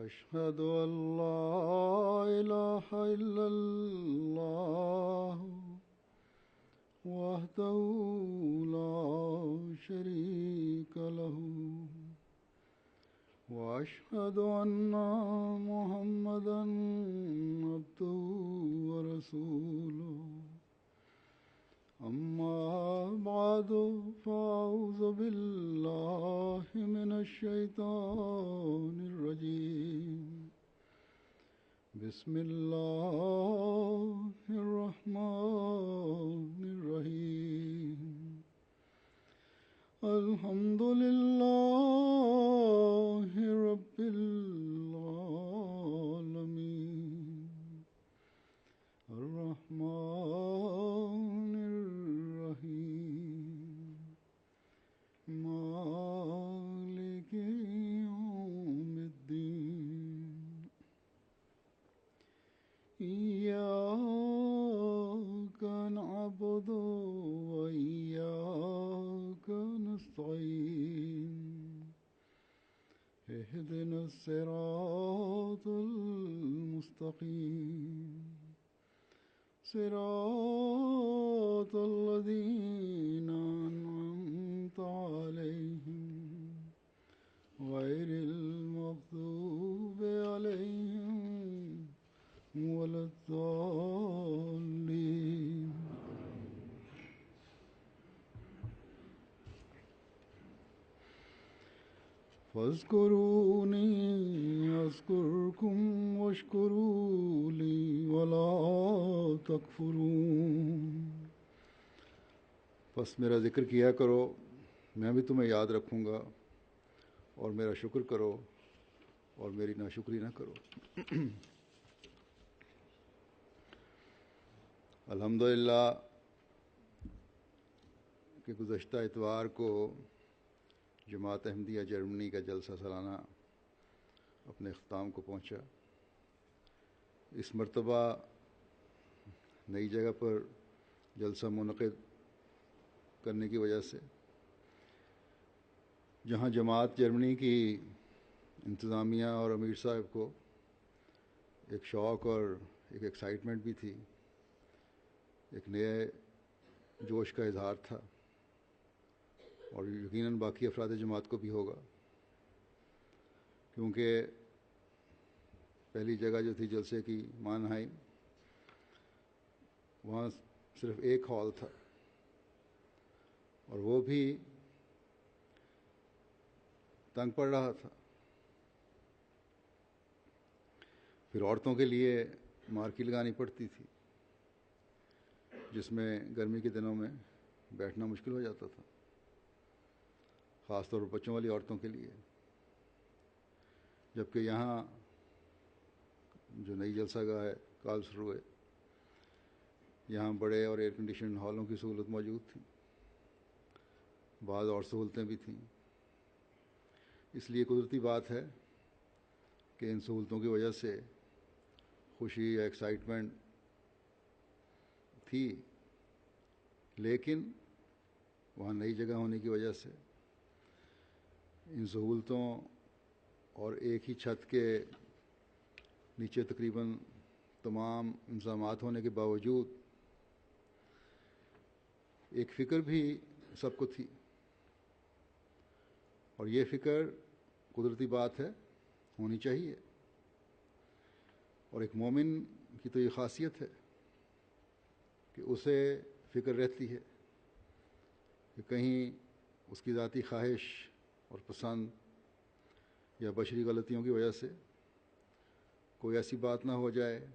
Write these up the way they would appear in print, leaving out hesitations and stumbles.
أشهد أن لا إله إلا الله وحده لا شريك له وأشهد أن محمدا عبده ورسوله أما بعد فأعوذ بالله من الشيطان الرجيم بسم الله الرحمن الرحيم الحمد لله رب العالمين الرحمن الرحيم مالك يوم الدين إياك نعبد وإياك نستعين اهدنا الصراط المستقيم صراط الذين أنعمت عليهم غير المغضوب عليهم ولا الضالين فاذكروني أذكركم واشكروا لي ولا تکفرون پس میرا ذکر کیا کرو میں بھی تمہیں یاد رکھوں گا اور میرا شکر کرو اور میری ناشکری نہ کرو الحمدللہ کہ گزشتہ اتوار کو جماعت احمدیہ جرمنی کا جلسہ سالانہ اپنے اختتام کو پہنچا. اس مرتبہ نئی جگہ پر جلسہ منعقد کرنے کی وجہ سے جہاں جماعت جرمنی کی انتظامیہ اور امیر صاحب کو ایک شوق اور ایک ایکسائٹمنٹ بھی تھی, ایک نئے جوش کا اظہار تھا, اور یقیناً باقی افراد جماعت کو بھی ہوگا, کیونکہ پہلی جگہ جو تھی جلسے کی مانہائم, وہاں صرف ایک ہال تھا اور وہ بھی تنگ پڑ رہا تھا. پھر عورتوں کے لیے مارکی لگانی پڑتی تھی جس میں گرمی کے دنوں میں بیٹھنا مشکل ہو جاتا تھا, خاص طور پر بچوں والی عورتوں کے لیے. جبکہ یہاں جو نئی جلسہ گاہ ہے کارلسروے, یہاں بڑے اور ایئر کنڈیشن ہالوں کی سہولت موجود تھی, بعض اور سہولتیں بھی تھیں. اس لیے قدرتی بات ہے کہ ان سہولتوں کی وجہ سے خوشی یا ایکسائٹمنٹ تھی, لیکن وہاں نئی جگہ ہونے کی وجہ سے ان سہولتوں اور ایک ہی چھت کے نیچے تقریباً تمام انتظامات ہونے کے باوجود ایک فکر بھی سب کو تھی, اور یہ فکر قدرتی بات ہے, ہونی چاہیے. اور ایک مومن کی تو یہ خاصیت ہے کہ اسے فکر رہتی ہے کہ کہیں اس کی ذاتی خواہش اور پسند یا بشری غلطیوں کی وجہ سے کوئی ایسی بات نہ ہو جائے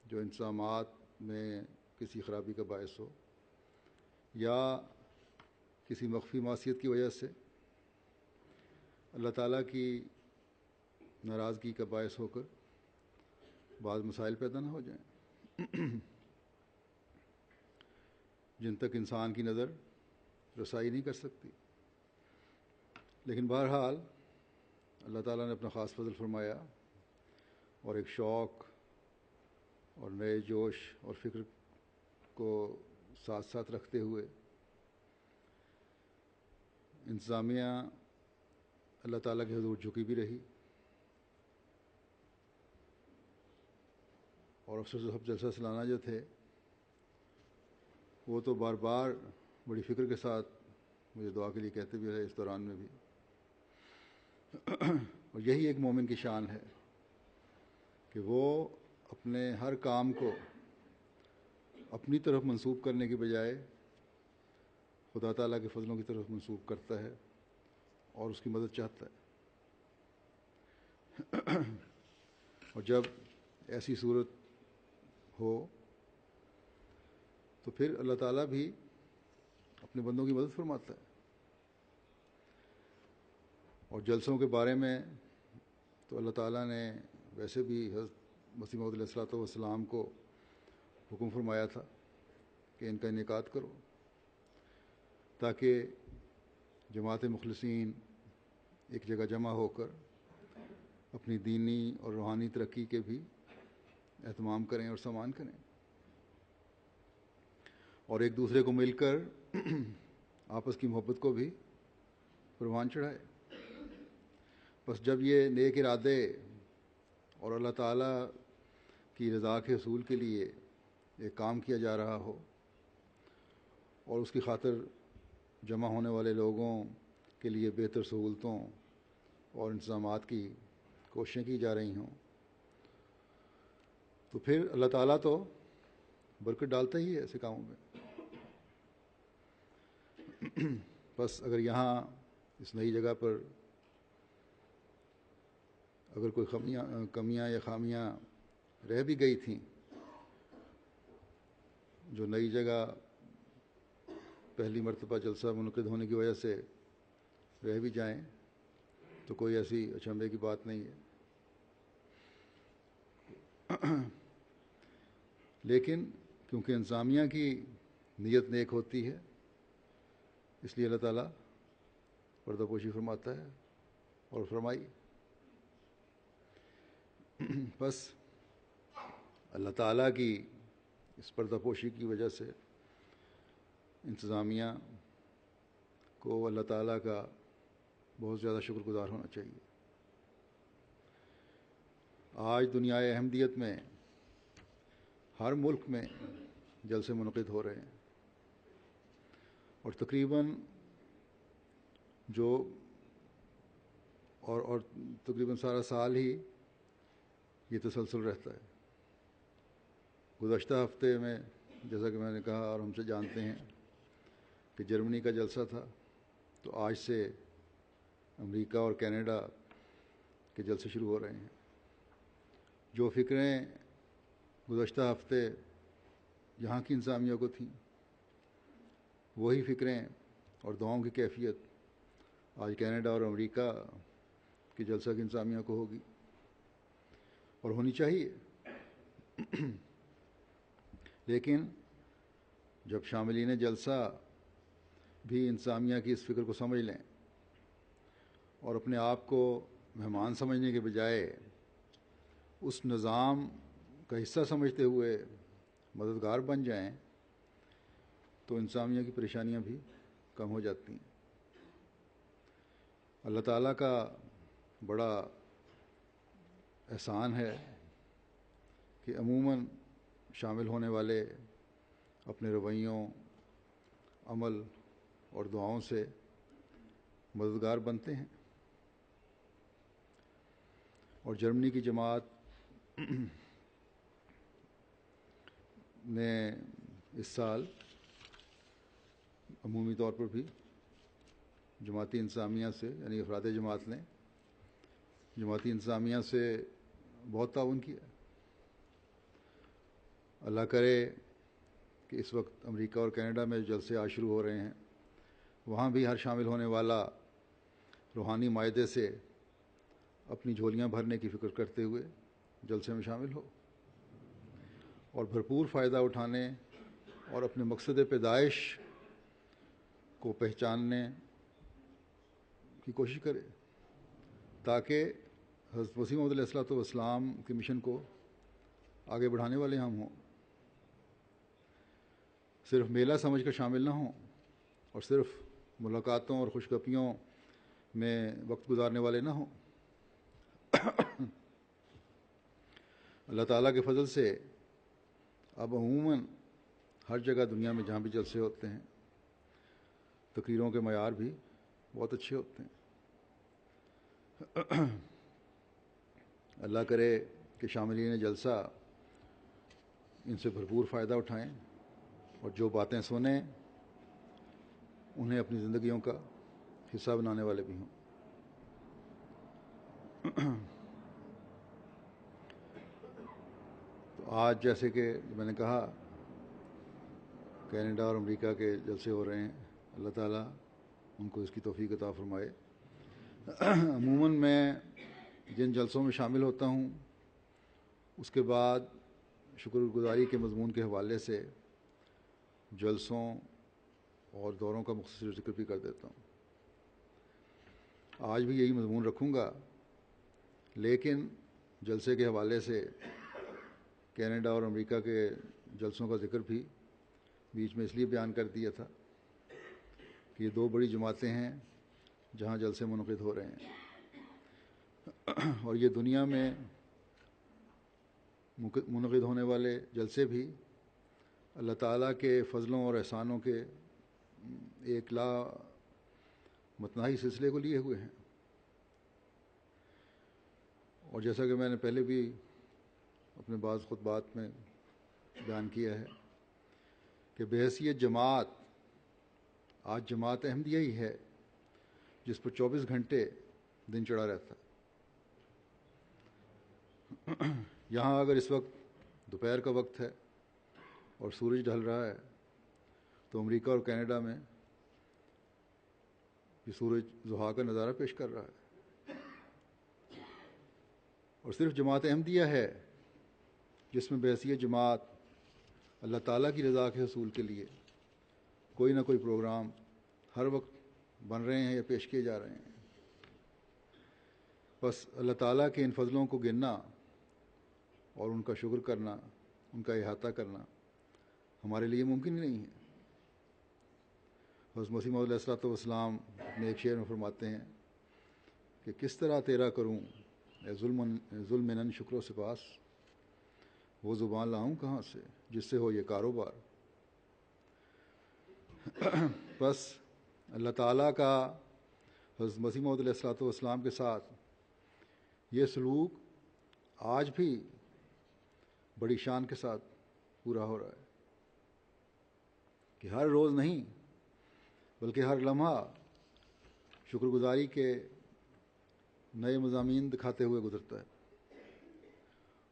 جو انتظامات میں کسی خرابی کا باعث ہو, یا کسی مخفی معصیت کی وجہ سے اللہ تعالیٰ کی ناراضگی کا باعث ہو کر بعض مسائل پیدا نہ ہو جائیں جن تک انسان کی نظر رسائی نہیں کر سکتی. لیکن بہرحال اللہ تعالیٰ نے اپنا خاص فضل فرمایا اور ایک شوق اور نئے جوش اور فکر کو ساتھ ساتھ رکھتے ہوئے انتظامیہ اللہ تعالیٰ کے حضور جھکی بھی رہی, اور افسر صاحب جلسہ سالانہ جو تھے وہ تو بار بار بڑی فکر کے ساتھ مجھے دعا کے لیے کہتے بھی رہے اس دوران میں بھی. اور یہی ایک مومن کی شان ہے کہ وہ اپنے ہر کام کو اپنی طرف منسوب کرنے کے بجائے خدا تعالیٰ کے فضلوں کی طرف منسوب کرتا ہے اور اس کی مدد چاہتا ہے. اور جب ایسی صورت ہو تو پھر اللہ تعالیٰ بھی اپنے بندوں کی مدد فرماتا ہے. اور جلسوں کے بارے میں تو اللہ تعالیٰ نے ویسے بھی حضرت مسیح موعود علیہ الصلوۃ والسلام کو حکم فرمایا تھا کہ ان کا انعقاد کرو تاکہ جماعت مخلصین ایک جگہ جمع ہو کر اپنی دینی اور روحانی ترقی کے بھی اہتمام کریں اور سامان کریں اور ایک دوسرے کو مل کر آپس کی محبت کو بھی پروان چڑھائے. بس جب یہ نیک ارادے اور اللہ تعالیٰ کی رضا کے حصول کے لیے ایک کام کیا جا رہا ہو اور اس کی خاطر جمع ہونے والے لوگوں کے لیے بہتر سہولتوں اور انتظامات کی کوششیں کی جا رہی ہوں تو پھر اللہ تعالیٰ تو برکت ڈالتا ہی ہے ایسے کاموں میں. بس اگر یہاں اس نئی جگہ پر اگر کوئی کمیاں یا خامیاں رہ بھی گئی تھیں جو نئی جگہ پہلی مرتبہ جلسہ منعقد ہونے کی وجہ سے رہ بھی جائیں تو کوئی ایسی اچنبھے کی بات نہیں ہے. لیکن کیونکہ انتظامیہ کی نیت نیک ہوتی ہے اس لیے اللہ تعالیٰ پردہ پوشی فرماتا ہے اور فرمائی. بس اللہ تعالیٰ کی اس پردہ پوشی کی وجہ سے انتظامیہ کو اللہ تعالیٰ کا بہت زیادہ شکر گزار ہونا چاہیے. آج دنیائے احمدیت میں ہر ملک میں جلسے منعقد ہو رہے ہیں اور تقریباً تقریباً سارا سال ہی یہ تسلسل رہتا ہے. گزشتہ ہفتے میں جیسا کہ میں نے کہا اور ہم سے جانتے ہیں کہ جرمنی کا جلسہ تھا تو آج سے امریکہ اور کینیڈا کے جلسے شروع ہو رہے ہیں. جو فکریں گزشتہ ہفتے یہاں کی انتظامیہ کو تھیں وہی فکریں اور دعاؤں کی کیفیت آج کینیڈا اور امریکہ کی جلسہ کی انتظامیہ کو ہوگی اور ہونی چاہیے. لیکن جب شاملین جلسہ بھی انتظامیہ کی اس فکر کو سمجھ لیں اور اپنے آپ کو مہمان سمجھنے کے بجائے اس نظام کا حصہ سمجھتے ہوئے مددگار بن جائیں تو انتظامیہ کی پریشانیاں بھی کم ہو جاتی ہیں. اللہ تعالیٰ کا بڑا احسان ہے کہ عموماً شامل ہونے والے اپنے رویوں، عمل اور دعاؤں سے مددگار بنتے ہیں. اور جرمنی کی جماعت نے اس سال عمومی طور پر بھی جماعتی انتظامیہ سے یعنی افراد جماعت نے جماعتی انتظامیہ سے بہت تعاون کیا. اللہ کرے کہ اس وقت امریکہ اور کینیڈا میں جلسے آج شروع ہو رہے ہیں وہاں بھی ہر شامل ہونے والا روحانی معاہدے سے اپنی جھولیاں بھرنے کی فکر کرتے ہوئے جلسے میں شامل ہو اور بھرپور فائدہ اٹھانے اور اپنے مقصد پیدائش کو پہچاننے کی کوشش کرے تاکہ حضرت مسیح موعود علیہ الصلوۃ والسلام کے مشن کو آگے بڑھانے والے ہم ہوں. صرف میلہ سمجھ کر شامل نہ ہوں اور صرف ملاقاتوں اور خوشگپیوں میں وقت گزارنے والے نہ ہوں. اللہ تعالیٰ کے فضل سے اب عموماً ہر جگہ دنیا میں جہاں بھی جلسے ہوتے ہیں تقریروں کے معیار بھی بہت اچھے ہوتے ہیں. اللہ کرے کہ شاملین جلسہ ان سے بھرپور فائدہ اٹھائیں اور جو باتیں سنیں انہیں اپنی زندگیوں کا حصہ بنانے والے بھی ہوں۔ تو آج جیسے کہ میں نے کہا کینیڈا اور امریکہ کے جلسے ہو رہے ہیں، اللہ تعالیٰ ان کو اس کی توفیق عطا فرمائے۔ عموماً میں جن جلسوں میں شامل ہوتا ہوں اس کے بعد شکر گزاری کے مضمون کے حوالے سے جلسوں اور دوروں کا مختصر ذکر بھی کر دیتا ہوں۔ آج بھی یہی مضمون رکھوں گا، لیکن جلسے کے حوالے سے کینیڈا اور امریکہ کے جلسوں کا ذکر بھی بیچ میں اس لیے بیان کر دیا تھا کہ یہ دو بڑی جماعتیں ہیں جہاں جلسے منعقد ہو رہے ہیں، اور یہ دنیا میں منعقد ہونے والے جلسے بھی اللہ تعالیٰ کے فضلوں اور احسانوں کے ایک لا متناہی سلسلے کو لیے ہوئے ہیں۔ اور جیسا کہ میں نے پہلے بھی اپنے بعض خطبات میں بیان کیا ہے کہ بحیثیت جماعت آج جماعت احمدیہ ہی ہے جس پر 24 گھنٹے دن چڑھا رہتا ہے۔ یہاں اگر اس وقت دوپہر کا وقت ہے اور سورج ڈھل رہا ہے تو امریکہ اور کینیڈا میں یہ سورج ضحیٰ کا نظارہ پیش کر رہا ہے، اور صرف جماعت احمدیہ ہے جس میں بحیثیت جماعت اللہ تعالیٰ کی رضا کے حصول کے لیے کوئی نہ کوئی پروگرام ہر وقت بن رہے ہیں یا پیش کیے جا رہے ہیں۔ بس اللہ تعالیٰ کے ان فضلوں کو گننا اور ان کا شکر کرنا، ان کا احاطہ کرنا ہمارے لیے ممکن ہی نہیں ہے۔ حضرت مسیح موعود علیہ السلام اپنے ایک شعر میں فرماتے ہیں کہ کس طرح تیرا کروں اے ذوالمنن شکر و سپاس، وہ زبان لاؤں کہاں سے جس سے ہو یہ کاروبار۔ بس اللہ تعالیٰ کا حضرت مسیح موعود علیہ السلام کے ساتھ یہ سلوک آج بھی بڑی شان کے ساتھ پورا ہو رہا ہے کہ ہر روز نہیں بلکہ ہر لمحہ شکر گزاری کے نئے مضامین دکھاتے ہوئے گزرتا ہے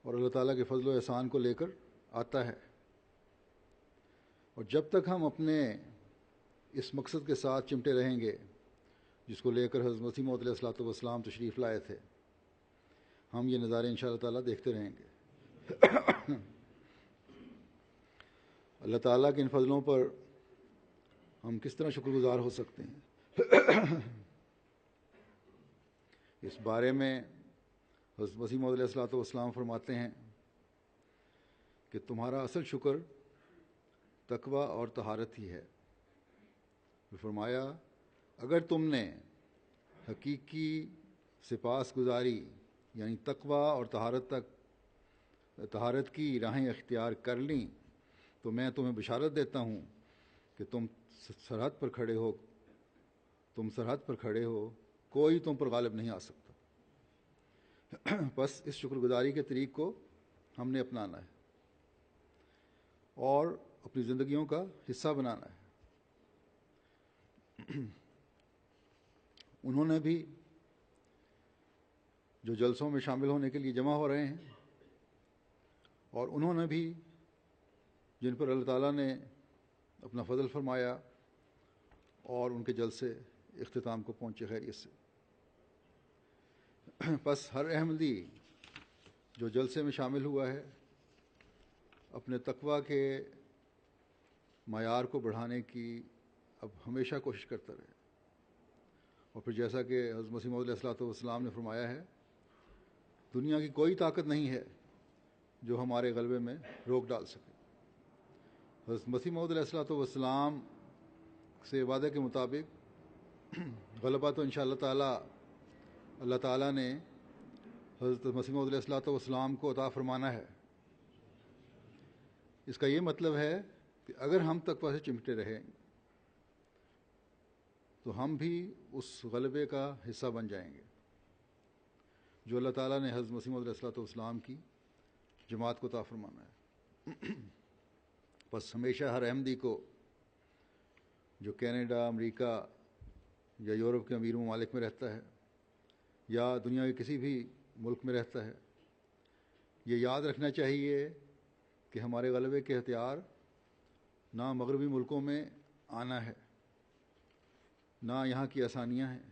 اور اللہ تعالیٰ کے فضل و احسان کو لے کر آتا ہے۔ اور جب تک ہم اپنے اس مقصد کے ساتھ چمٹے رہیں گے جس کو لے کر حضرت مسیح موعود علیہ السلام تشریف لائے تھے، ہم یہ نظارے انشاءاللہ تعالیٰ دیکھتے رہیں گے۔ اللہ تعالیٰ کے ان فضلوں پر ہم کس طرح شکر گزار ہو سکتے ہیں؟ اس بارے میں حضرت مسیح موعود علیہ السلام فرماتے ہیں کہ تمہارا اصل شکر تقوی اور طہارت ہی ہے۔ فرمایا اگر تم نے حقیقی سپاس گزاری یعنی تقوی اور طہارت کی راہیں اختیار کر لیں تو میں تمہیں بشارت دیتا ہوں کہ تم سرحد پر کھڑے ہو، کوئی تم پر غالب نہیں آ سکتا۔ بس اس شکر گزاری کے طریق کو ہم نے اپنانا ہے اور اپنی زندگیوں کا حصہ بنانا ہے۔ انہوں نے بھی جو جلسوں میں شامل ہونے کے لیے جمع ہو رہے ہیں اور انہوں نے بھی جن پر اللہ تعالیٰ نے اپنا فضل فرمایا اور ان کے جلسے اختتام کو پہنچے خیریت سے، بس ہر احمدی جو جلسے میں شامل ہوا ہے اپنے تقوی کے معیار کو بڑھانے کی اب ہمیشہ کوشش کرتا رہے، اور پھر جیسا کہ حضرت مسیح موعود علیہ السلام نے فرمایا ہے دنیا کی کوئی طاقت نہیں ہے جو ہمارے غلبے میں روک ڈال سکے۔ حضرت مسیح موعود علیہ السلام سے وعدے کے مطابق غلبہ تو انشاءاللہ تعالی اللہ تعالیٰ نے حضرت مسیح موعود علیہ السلام کو عطا فرمانا ہے۔ اس کا یہ مطلب ہے کہ اگر ہم تقوی سے چمٹے رہیں تو ہم بھی اس غلبے کا حصہ بن جائیں گے جو اللہ تعالیٰ نے حضرت مسیح موعود علیہ السلام کی جماعت کو عطا فرمانا ہے۔ بس ہمیشہ ہر احمدی کو جو کینیڈا، امریکہ یا یورپ کے امیر ممالک میں رہتا ہے یا دنیا کے کسی بھی ملک میں رہتا ہے، یہ یاد رکھنا چاہیے کہ ہمارے غلبے کے ہتھیار نہ مغربی ملکوں میں آنا ہے، نہ یہاں کی آسانیاں ہیں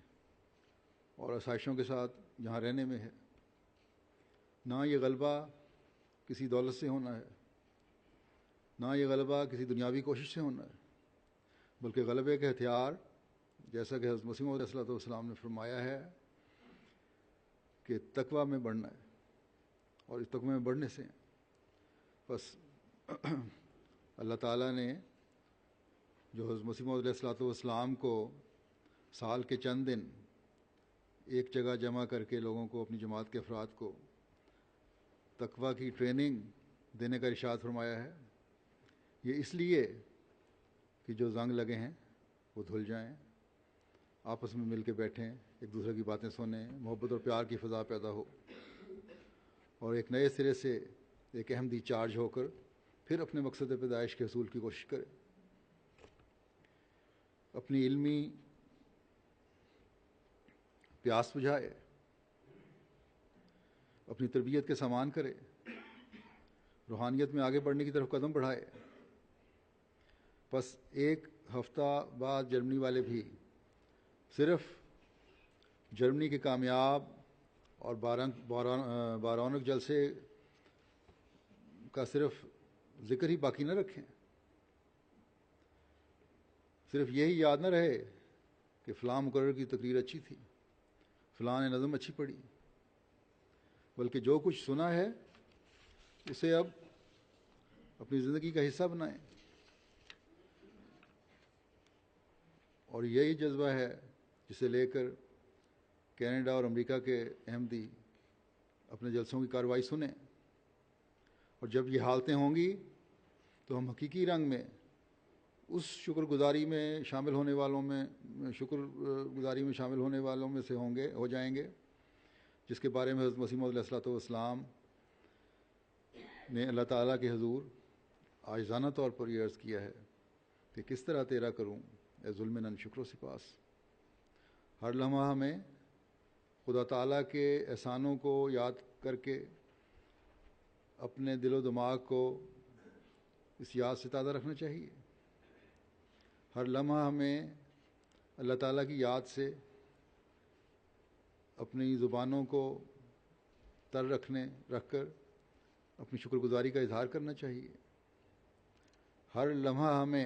اور آسائشوں کے ساتھ یہاں رہنے میں ہے، نہ یہ غلبہ کسی دولت سے ہونا ہے، نہ یہ غلبہ کسی دنیاوی کوشش سے ہونا ہے، بلکہ غلبے کے ہتھیار جیسا کہ حضرت مسیح علیہ السلام نے فرمایا ہے کہ تقویٰ میں بڑھنا ہے، اور اس تقوی میں بڑھنے سے بس اللہ تعالیٰ نے جو حضرت مسیح علیہ السلام کو سال کے چند دن ایک جگہ جمع کر کے لوگوں کو، اپنی جماعت کے افراد کو تقویٰ کی ٹریننگ دینے کا ارشاد فرمایا ہے، یہ اس لیے کہ جو زنگ لگے ہیں وہ دھل جائیں، آپس میں مل کے بیٹھیں، ایک دوسرے کی باتیں سنیں، محبت اور پیار کی فضا پیدا ہو، اور ایک نئے سرے سے ایک احمدی چارج ہو کر پھر اپنے مقصد پیدائش کے حصول کی کوشش کرے، اپنی علمی پیاس بجھائے، اپنی تربیت کے سامان کرے، روحانیت میں آگے بڑھنے کی طرف قدم بڑھائے۔ بس ایک ہفتہ بعد جرمنی والے بھی صرف جرمنی کے کامیاب اور بارونق جلسے کا صرف ذکر ہی باقی نہ رکھیں، صرف یہی یاد نہ رہے کہ فلاں مقرر کی تقریر اچھی تھی، فلاں نے نظم اچھی پڑھی، بلکہ جو کچھ سنا ہے اسے اب اپنی زندگی کا حصہ بنائیں، اور یہی جذبہ ہے جسے لے کر کینیڈا اور امریکہ کے احمدی اپنے جلسوں کی کارروائی سنیں، اور جب یہ حالتیں ہوں گی تو ہم حقیقی رنگ میں اس شکر گزاری میں شامل ہونے والوں میں سے ہو جائیں گے جس کے بارے میں حضرت مسیح موعود علیہ السلام نے اللہ تعالیٰ کے حضور عاجزانہ طور پر یہ عرض کیا ہے کہ کس طرح تیرا کروں اے ظلم نن شکر و سپاس۔ ہر لمحہ ہمیں خدا تعالیٰ کے احسانوں کو یاد کر کے اپنے دل و دماغ کو اس یاد سے تازہ رکھنا چاہیے، ہر لمحہ ہمیں اللہ تعالیٰ کی یاد سے اپنی زبانوں کو تر رکھ کر اپنی شکر گزاری کا اظہار کرنا چاہیے، ہر لمحہ ہمیں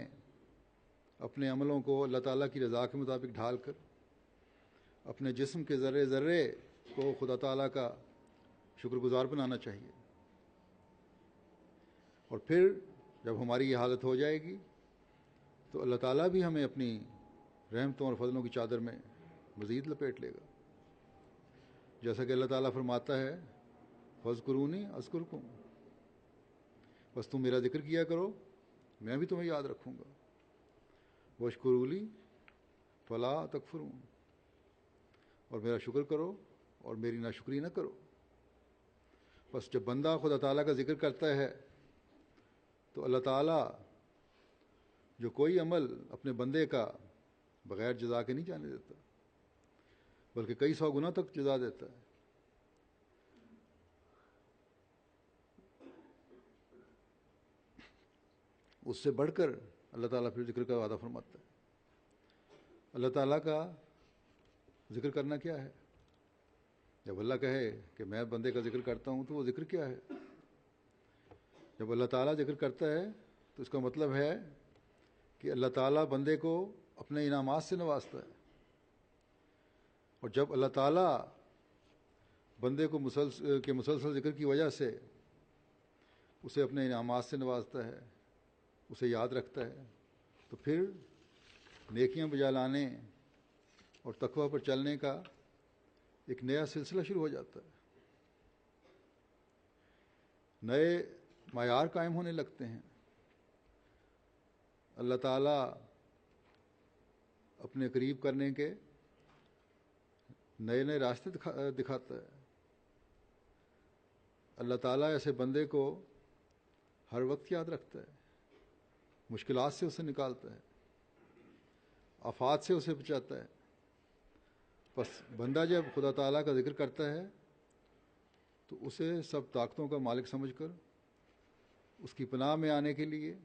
اپنے عملوں کو اللہ تعالیٰ کی رضا کے مطابق ڈھال کر اپنے جسم کے ذرے ذرے کو خدا تعالیٰ کا شکر گزار بنانا چاہیے، اور پھر جب ہماری یہ حالت ہو جائے گی تو اللہ تعالیٰ بھی ہمیں اپنی رحمتوں اور فضلوں کی چادر میں مزید لپیٹ لے گا، جیسا کہ اللہ تعالیٰ فرماتا ہے فاذکرونی اذکرکم، بس تم میرا ذکر کیا کرو میں بھی تمہیں یاد رکھوں گا، واشکروا لی فلا تکفرون، اور میرا شکر کرو اور میری ناشکری نہ کرو۔ بس جب بندہ خدا تعالیٰ کا ذکر کرتا ہے تو اللہ تعالیٰ جو کوئی عمل اپنے بندے کا بغیر جزا کے نہیں جانے دیتا، بلکہ کئی 100 گنا تک جزا دیتا ہے۔ اس سے بڑھ کر اللہ تعالیٰ پھر ذکر کا وعدہ فرماتا ہے۔ اللہ تعالیٰ کا ذکر کرنا کیا ہے؟ جب اللہ کہے کہ میں بندے کا ذکر کرتا ہوں تو وہ ذکر کیا ہے؟ جب اللہ تعالیٰ ذکر کرتا ہے تو اس کا مطلب ہے کہ اللہ تعالیٰ بندے کو اپنے انعامات سے نوازتا ہے، اور جب اللہ تعالیٰ بندے کو مسلسل ذکر کی وجہ سے اسے اپنے انعامات سے نوازتا ہے، اسے یاد رکھتا ہے، تو پھر نیکیاں بجا لانے اور تقویٰ پر چلنے کا ایک نیا سلسلہ شروع ہو جاتا ہے، نئے معیار قائم ہونے لگتے ہیں۔ اللہ تعالیٰ اپنے قریب کرنے کے نئے نئے راستے دکھاتا ہے۔ اللہ تعالیٰ ایسے بندے کو ہر وقت یاد رکھتا ہے، مشکلات سے اسے نکالتا ہے، آفات سے اسے بچاتا ہے۔ بس بندہ جب خدا تعالیٰ کا ذکر کرتا ہے تو اسے سب طاقتوں کا مالک سمجھ کر اس کی پناہ میں آنے کے لیے،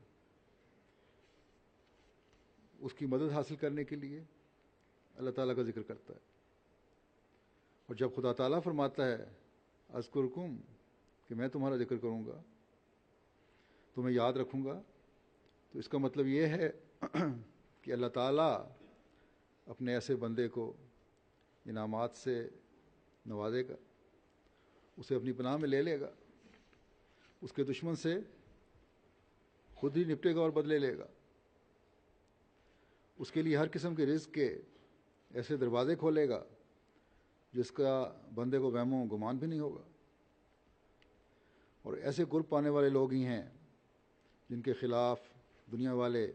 اس کی مدد حاصل کرنے کے لیے اللہ تعالیٰ کا ذکر کرتا ہے۔ اور جب خدا تعالیٰ فرماتا ہے اذکرکم، کہ میں تمہارا ذکر کروں گا، تمہیں یاد رکھوں گا، تو اس کا مطلب یہ ہے کہ اللہ تعالیٰ اپنے ایسے بندے کو انعامات سے نوازے گا، اسے اپنی پناہ میں لے لے گا، اس کے دشمن سے خود ہی نپٹے گا اور بدلے لے گا، اس کے لیے ہر قسم کے رزق کے ایسے دروازے کھولے گا جس کا بندے کو وہم و گمان بھی نہیں ہوگا۔ اور ایسے قرب پانے والے لوگ ہی ہیں جن کے خلاف دنیا والے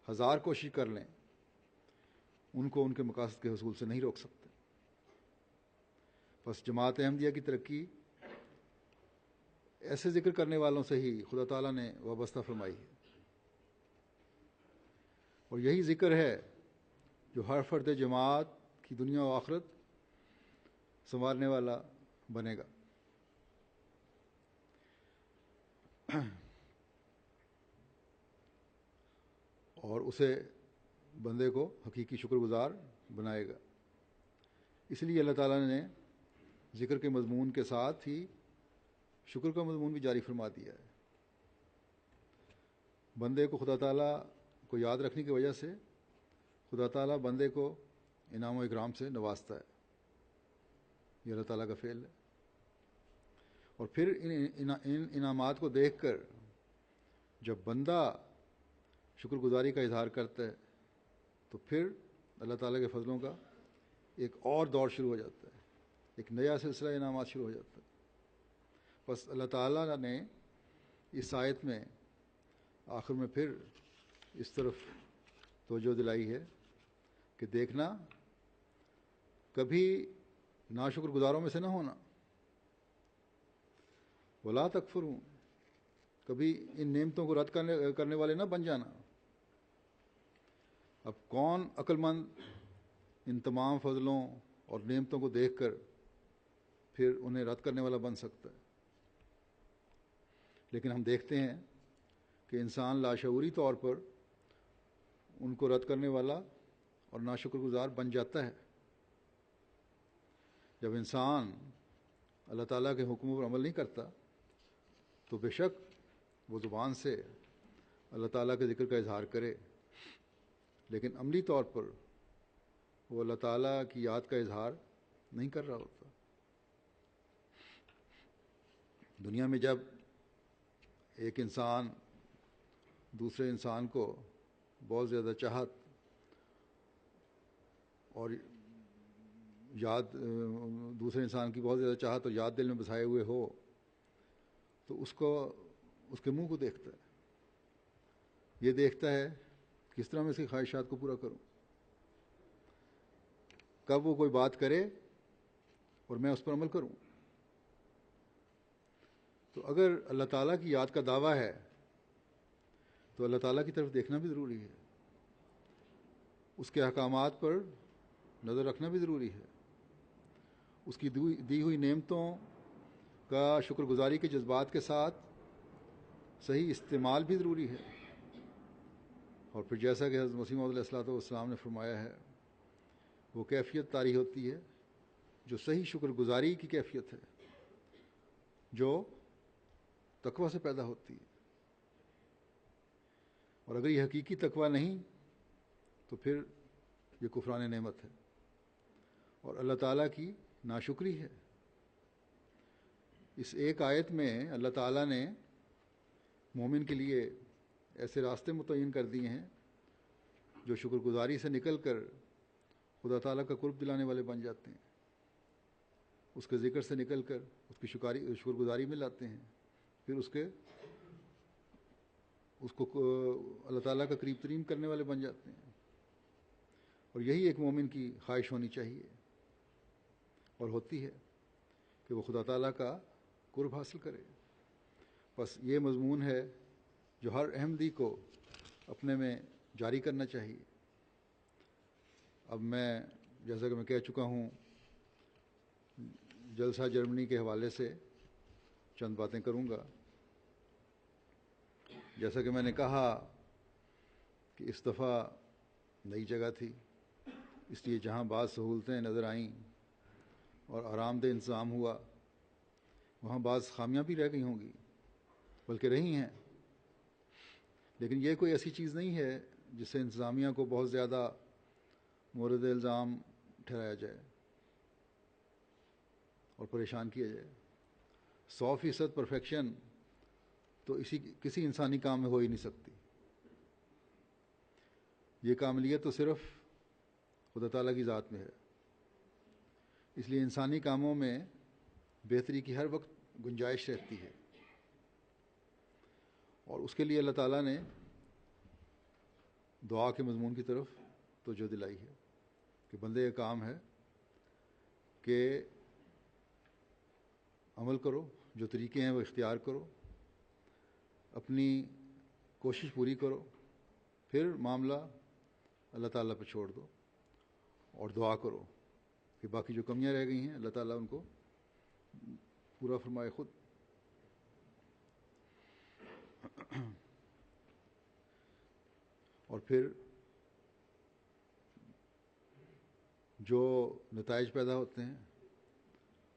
ہزار کوشش کر لیں، ان کو ان کے مقاصد کے حصول سے نہیں روک سکتے۔ بس جماعت احمدیہ کی ترقی ایسے ذکر کرنے والوں سے ہی خدا تعالیٰ نے وابستہ فرمائی ہے، اور یہی ذکر ہے جو ہر فرد جماعت کی دنیا و آخرت سنوارنے والا بنے گا۔ اور اسے بندے کو حقیقی شکر گزار بنائے گا۔ اس لیے اللہ تعالیٰ نے ذکر کے مضمون کے ساتھ ہی شکر کا مضمون بھی جاری فرما دیا ہے۔ بندے کو خدا تعالیٰ کو یاد رکھنے کی وجہ سے خدا تعالیٰ بندے کو انعام و اکرام سے نوازتا ہے، یہ اللہ تعالیٰ کا فعل ہے۔ اور پھر ان انعامات کو دیکھ کر جب بندہ شکر گزاری کا اظہار کرتا ہے تو پھر اللہ تعالیٰ کے فضلوں کا ایک اور دور شروع ہو جاتا ہے، ایک نیا سلسلہ انعامات شروع ہو جاتا ہے۔ بس اللہ تعالیٰ نے اس آیت میں آخر میں پھر اس طرف توجہ دلائی ہے کہ دیکھنا کبھی ناشکر گزاروں میں سے نہ ہونا، ولا تکفرون، کبھی ان نعمتوں کو رد کرنے والے نہ بن جانا۔ اب کون عقل مند ان تمام فضلوں اور نعمتوں کو دیکھ کر پھر انہیں رد کرنے والا بن سکتا ہے؟ لیکن ہم دیکھتے ہیں کہ انسان لاشعوری طور پر ان کو رد کرنے والا اور ناشکر گزار بن جاتا ہے۔ جب انسان اللہ تعالیٰ کے حکموں پر عمل نہیں کرتا تو بے شک وہ زبان سے اللہ تعالیٰ کے ذکر کا اظہار کرے، لیکن عملی طور پر وہ اللہ تعالیٰ کی یاد کا اظہار نہیں کر رہا ہوتا۔ دنیا میں جب ایک انسان دوسرے انسان کو بہت زیادہ چاہت اور یاد، دوسرے انسان کی بہت زیادہ چاہت اور یاد دل میں بسائے ہوئے ہو تو اس کے منہ کو دیکھتا ہے، یہ دیکھتا ہے کس طرح میں اس کی خواہشات کو پورا کروں، کب وہ کوئی بات کرے اور میں اس پر عمل کروں۔ تو اگر اللہ تعالیٰ کی یاد کا دعویٰ ہے تو اللہ تعالیٰ کی طرف دیکھنا بھی ضروری ہے، اس کے احکامات پر نظر رکھنا بھی ضروری ہے، اس کی دی ہوئی نعمتوں کا شکر گزاری کے جذبات کے ساتھ صحیح استعمال بھی ضروری ہے۔ اور پھر جیسا کہ حضرت مسیح موعود علیہ الصلوۃ والسلام نے فرمایا ہے، وہ کیفیت طاری ہوتی ہے جو صحیح شکر گزاری کی کیفیت ہے، جو تقویٰ سے پیدا ہوتی ہے۔ اور اگر یہ حقیقی تقویٰ نہیں تو پھر یہ کفران نعمت ہے اور اللہ تعالیٰ کی ناشکری ہے۔ اس ایک آیت میں اللہ تعالیٰ نے مومن کے لیے ایسے راستے متعین کر دیے ہیں جو شکر گزاری سے نکل کر خدا تعالیٰ کا قرب دلانے والے بن جاتے ہیں، اس کے ذکر سے نکل کر اس کی شکر گزاری میں لاتے ہیں، پھر اس کو اللہ تعالیٰ کا قریب ترین کرنے والے بن جاتے ہیں۔ اور یہی ایک مومن کی خواہش ہونی چاہیے اور ہوتی ہے کہ وہ خدا تعالیٰ کا قرب حاصل کرے۔ بس یہ مضمون ہے جو ہر احمدی کو اپنے میں جاری کرنا چاہیے، اب میں جیسا کہ میں کہہ چکا ہوں جلسہ جرمنی کے حوالے سے چند باتیں کروں گا. جیسا کہ میں نے کہا کہ اس دفعہ نئی جگہ تھی، اس لیے جہاں بعض سہولتیں نظر آئیں اور آرام دہ انتظام ہوا، وہاں بعض خامیاں بھی رہ گئی ہوں گی، بلکہ رہی ہیں. لیکن یہ کوئی ایسی چیز نہیں ہے جس سے انتظامیہ کو بہت زیادہ مورد الزام ٹھہرایا جائے اور پریشان کیا جائے. 100% پرفیکشن تو کسی انسانی کام میں ہو ہی نہیں سکتی. یہ کاملیت تو صرف خدا تعالیٰ کی ذات میں ہے. اس لیے انسانی کاموں میں بہتری کی ہر وقت گنجائش رہتی ہے، اور اس کے لیے اللہ تعالیٰ نے دعا کے مضمون کی طرف توجہ دلائی ہے کہ بندے کا کام ہے کہ عمل کرو، جو طریقے ہیں وہ اختیار کرو، اپنی کوشش پوری کرو، پھر معاملہ اللہ تعالیٰ پہ چھوڑ دو اور دعا کرو کہ باقی جو کمیاں رہ گئی ہیں اللہ تعالیٰ ان کو پورا فرمائے خود. اور پھر جو نتائج پیدا ہوتے ہیں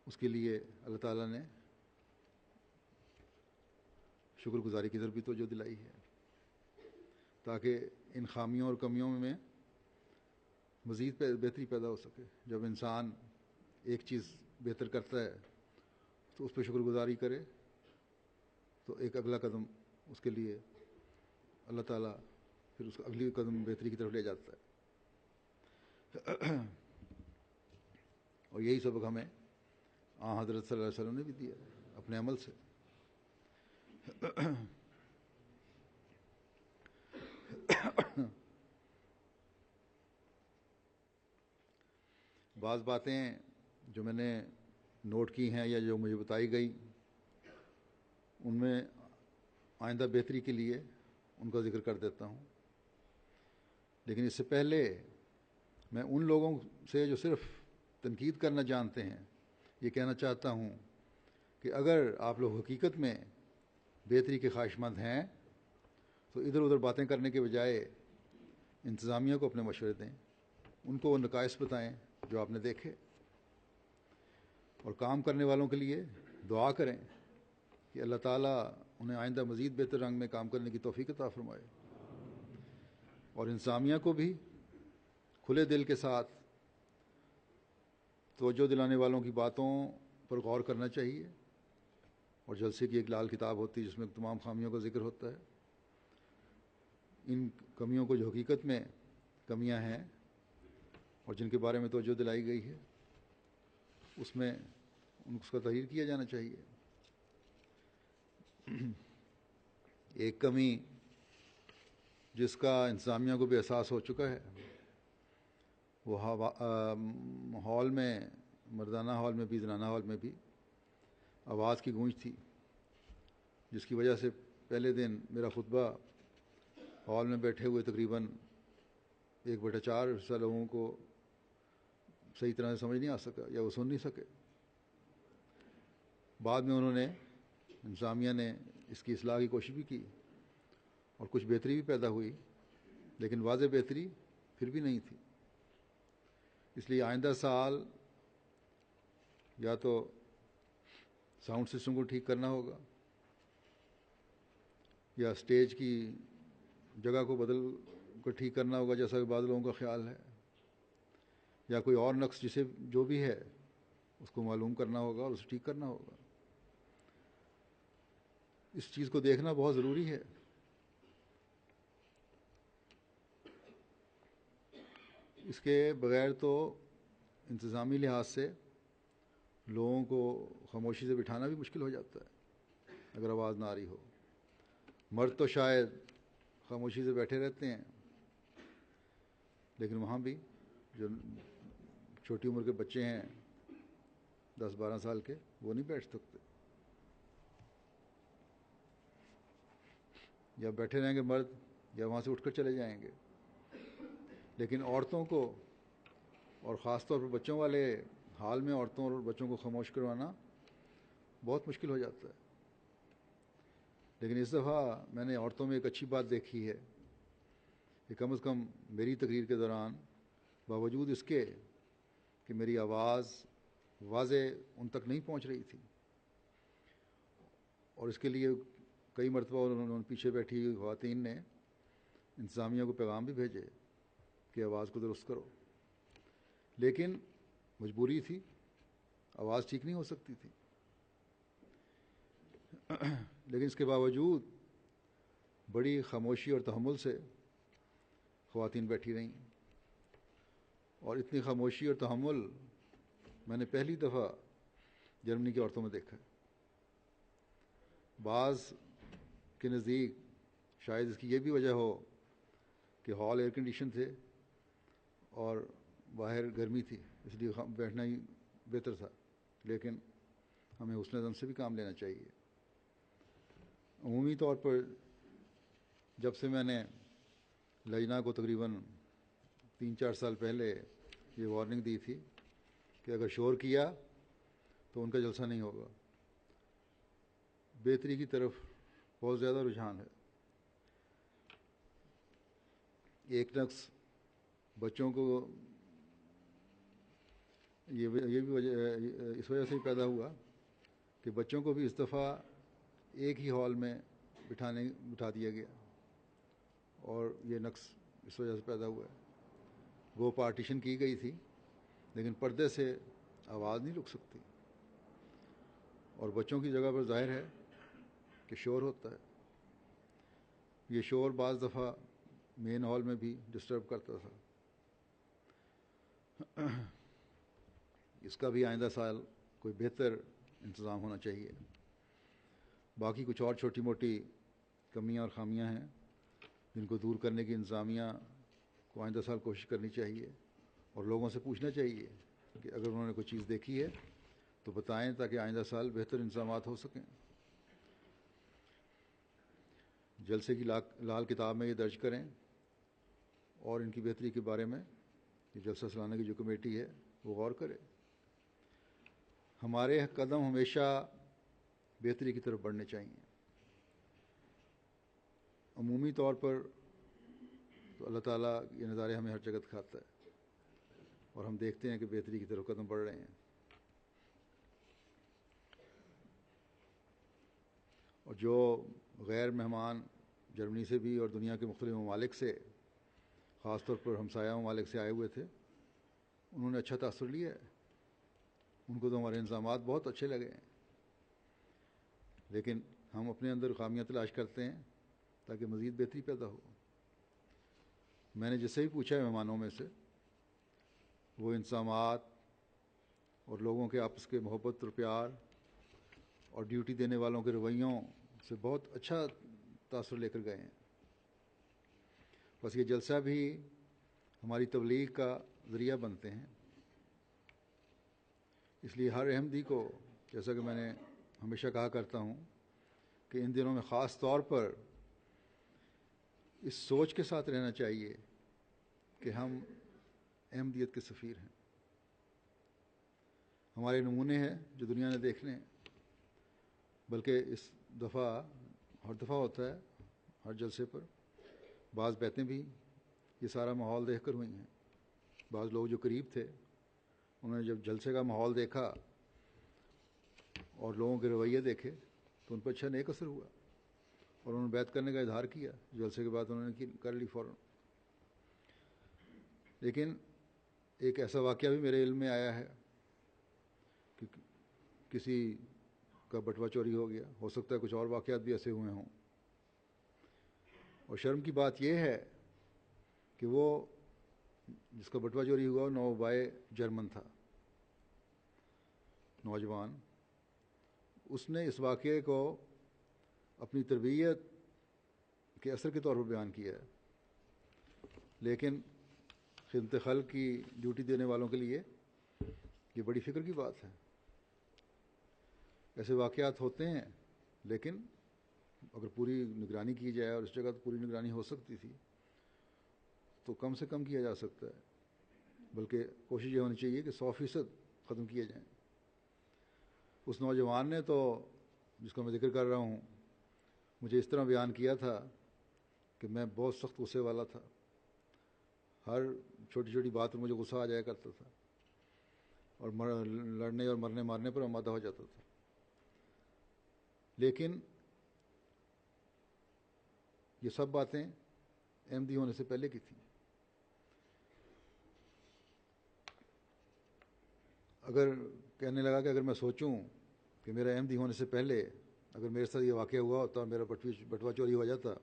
اس کے لیے اللہ تعالیٰ نے شکر گزاری کی طرف بھی توجہ دلائی ہے، تاکہ ان خامیوں اور کمیوں میں مزید بہتری پیدا ہو سکے. جب انسان ایک چیز بہتر کرتا ہے تو اس پہ شکر گزاری کرے تو ایک اگلا قدم اس کے لیے اللہ تعالیٰ پھر اس کا اگلی قدم بہتری کی طرف لے جاتا ہے. اور یہی سبق ہمیں حضرت صلی اللہ علیہ وسلم نے بھی دیا اپنے عمل سے. بعض باتیں جو میں نے نوٹ کی ہیں یا جو مجھے بتائی گئی ان میں آئندہ بہتری کے لیے ان کا ذکر کر دیتا ہوں. لیکن اس سے پہلے میں ان لوگوں سے جو صرف تنقید کرنا جانتے ہیں یہ کہنا چاہتا ہوں کہ اگر آپ لوگ حقیقت میں بہتری کے خواہش مند ہیں تو ادھر ادھر باتیں کرنے کے بجائے انتظامیہ کو اپنے مشورے دیں، ان کو وہ نقائص بتائیں جو آپ نے دیکھے، اور کام کرنے والوں کے لیے دعا کریں کہ اللہ تعالیٰ انہیں آئندہ مزید بہتر رنگ میں کام کرنے کی توفیق عطا فرمائے. اور انتظامیہ کو بھی کھلے دل کے ساتھ توجہ دلانے والوں کی باتوں پر غور کرنا چاہیے. اور جلسے کی ایک لال کتاب ہوتی ہے جس میں تمام خامیوں کا ذکر ہوتا ہے. ان کمیوں کو جو حقیقت میں کمیاں ہیں اور جن کے بارے میں توجہ دلائی گئی ہے اس میں اس کا تحریر کیا جانا چاہیے. ایک کمی جس کا انتظامیہ کو بھی احساس ہو چکا ہے وہ ہال میں، مردانہ ہال میں بھی زنانہ ہال میں بھی آواز کی گونج تھی، جس کی وجہ سے پہلے دن میرا خطبہ ہال میں بیٹھے ہوئے تقریباً 1/4 لوگوں کو صحیح طرح سے سمجھ نہیں آ سکا یا وہ سن نہیں سکے. بعد میں انہوں نے، انتظامیہ نے اس کی اصلاح کی کوشش بھی کی اور کچھ بہتری بھی پیدا ہوئی، لیکن واضح بہتری پھر بھی نہیں تھی. اس لیے آئندہ سال یا تو ساؤنڈ سسٹم کو ٹھیک کرنا ہوگا یا اسٹیج کی جگہ کو بدل کر ٹھیک کرنا ہوگا جیسا کہ بعض لوگوں کا خیال ہے، یا کوئی اور نقص جسے جو بھی ہے اس کو معلوم کرنا ہوگا اور اسے ٹھیک کرنا ہوگا. اس چیز کو دیکھنا بہت ضروری ہے. اس کے بغیر تو انتظامی لحاظ سے لوگوں کو خاموشی سے بٹھانا بھی مشکل ہو جاتا ہے اگر آواز نہ آ رہی ہو. مرد تو شاید خاموشی سے بیٹھے رہتے ہیں، لیکن وہاں بھی جو چھوٹی عمر کے بچے ہیں 10-12 سال کے وہ نہیں بیٹھ سکتے، یا بیٹھے رہیں گے مرد یا وہاں سے اٹھ کر چلے جائیں گے. لیکن عورتوں کو اور خاص طور پر بچوں والے حال میں عورتوں اور بچوں کو خاموش کروانا بہت مشکل ہو جاتا ہے. لیکن اس دفعہ میں نے عورتوں میں ایک اچھی بات دیکھی ہے کہ کم از کم میری تقریر کے دوران باوجود اس کے کہ میری آواز واضح ان تک نہیں پہنچ رہی تھی، اور اس کے لیے کئی مرتبہ انہوں نے پیچھے بیٹھی ہوئی خواتین نے انتظامیہ کو پیغام بھی بھیجے کہ آواز کو درست کرو، لیکن مجبوری تھی، آواز ٹھیک نہیں ہو سکتی تھی. لیکن اس کے باوجود بڑی خاموشی اور تحمل سے خواتین بیٹھی رہیں، اور اتنی خاموشی اور تحمل میں نے پہلی دفعہ جرمنی کی عورتوں میں دیکھا ہے. بعض کے نزدیک شاید اس کی یہ بھی وجہ ہو کہ ہال ایئر کنڈیشن تھے اور باہر گرمی تھی، اس لیے بیٹھنا ہی بہتر تھا، لیکن ہمیں حسن زن سے بھی کام لینا چاہیے. عمومی طور پر جب سے میں نے لجنہ کو تقریباً 3-4 سال پہلے یہ وارننگ دی تھی کہ اگر شور کیا تو ان کا جلسہ نہیں ہوگا، بہتری کی طرف بہت زیادہ رجحان ہے. ایک نقص بچوں کو یہ بھی اس وجہ سے پیدا ہوا کہ بچوں کو بھی اس دفعہ ایک ہی ہال میں بٹھا دیا گیا، اور یہ نقص اس وجہ سے پیدا ہوا ہے. وہ پارٹیشن کی گئی تھی لیکن پردے سے آواز نہیں رک سکتی، اور بچوں کی جگہ پر ظاہر ہے کہ شور ہوتا ہے. یہ شور بعض دفعہ مین ہال میں بھی ڈسٹرب کرتا تھا. اس کا بھی آئندہ سال کوئی بہتر انتظام ہونا چاہیے. باقی کچھ اور چھوٹی موٹی کمیاں اور خامیاں ہیں جن کو دور کرنے کی انتظامیہ کو آئندہ سال کوشش کرنی چاہیے، اور لوگوں سے پوچھنا چاہیے کہ اگر انہوں نے کوئی چیز دیکھی ہے تو بتائیں تاکہ آئندہ سال بہتر انتظامات ہو سکیں. جلسے کی لال کتاب میں یہ درج کریں اور ان کی بہتری کے بارے میں یہ جلسہ سالانہ کی جو کمیٹی ہے وہ غور کرے. ہمارے قدم ہمیشہ بہتری کی طرف بڑھنے چاہیے. عمومی طور پر تو اللہ تعالیٰ یہ نظارے ہمیں ہر جگہ دکھاتا ہے، اور ہم دیکھتے ہیں کہ بہتری کی طرف قدم بڑھ رہے ہیں. اور جو غیر مہمان جرمنی سے بھی اور دنیا کے مختلف ممالک سے، خاص طور پر ہمسایہ ممالک سے آئے ہوئے تھے، انہوں نے اچھا تاثر لیا ہے. ان کو تو ہمارے انتظامات بہت اچھے لگے ہیں، لیکن ہم اپنے اندر خامیاں تلاش کرتے ہیں تاکہ مزید بہتری پیدا ہو. میں نے جس سے بھی پوچھا ہے مہمانوں میں سے، وہ انتظامات اور لوگوں کے آپس کے محبت اور پیار اور ڈیوٹی دینے والوں کے رویوں سے بہت اچھا تاثر لے کر گئے ہیں. بس یہ جلسہ بھی ہماری تبلیغ کا ذریعہ بنتے ہیں. اس لیے ہر احمدی کو، جیسا کہ میں نے ہمیشہ کہا کرتا ہوں، کہ ان دنوں میں خاص طور پر اس سوچ کے ساتھ رہنا چاہیے کہ ہم احمدیت کے سفیر ہیں. ہمارے نمونے ہیں جو دنیا نے دیکھنے ہیں، بلکہ اس دفعہ ہر دفعہ ہوتا ہے ہر جلسے پر بعض بیتیں بھی یہ سارا ماحول دیکھ کر ہوئی ہیں. بعض لوگ جو قریب تھے انہوں نے جب جلسے کا ماحول دیکھا اور لوگوں کے رویے دیکھے تو ان پر اچھا نیک اثر ہوا، اور انہوں نے بیعت کرنے کا اظہار کیا. جلسے کے بعد انہوں نے کر لی فوراً. لیکن ایک ایسا واقعہ بھی میرے علم میں آیا ہے کہ کسی کا بٹوا چوری ہو گیا. ہو سکتا ہے کچھ اور واقعات بھی ایسے ہوئے ہوں. اور شرم کی بات یہ ہے کہ وہ جس کا بٹوا چوری ہوا وہ نوبائے جرمن تھا، نوجوان. اس نے اس واقعے کو اپنی تربیت کے اثر کے طور پر بیان کیا ہے، لیکن خدمت خلق کی ڈیوٹی دینے والوں کے لیے یہ بڑی فکر کی بات ہے. ایسے واقعات ہوتے ہیں، لیکن اگر پوری نگرانی کی جائے، اور اس جگہ تو پوری نگرانی ہو سکتی تھی، تو کم سے کم کیا جا سکتا ہے. بلکہ کوشش یہ ہونی چاہیے کہ 100% ختم کیے جائیں۔ اس نوجوان نے تو، جس کا میں ذکر کر رہا ہوں، مجھے اس طرح بیان کیا تھا کہ میں بہت سخت غصے والا تھا، ہر چھوٹی چھوٹی بات پر مجھے غصہ آ جایا کرتا تھا اور لڑنے اور مرنے مارنے پر آمادہ ہو جاتا تھا، لیکن یہ سب باتیں احمدی ہونے سے پہلے کی تھیں۔ اگر کہنے لگا کہ اگر میں سوچوں کہ میرا احمدی ہونے سے پہلے اگر میرے ساتھ یہ واقعہ ہوا ہوتا اور میرا بٹوا چوری ہو جاتا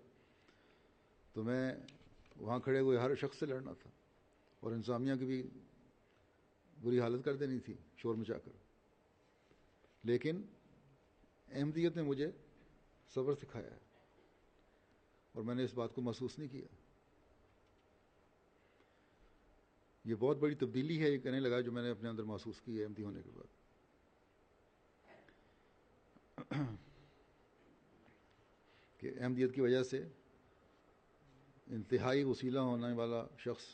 تو میں وہاں کھڑے ہوئے ہر شخص سے لڑنا تھا اور انتظامیہ کی بھی بری حالت کر دینی تھی شور مچا کر۔ لیکن احمدیت نے مجھے صبر سکھایا ہے اور میں نے اس بات کو محسوس نہیں کیا۔ یہ بہت بڑی تبدیلی ہے، یہ کہنے لگا، جو میں نے اپنے اندر محسوس کی ہے احمدی ہونے کے بعد۔ کہ احمدیت کی وجہ سے انتہائی وسیلہ ہونے والا شخص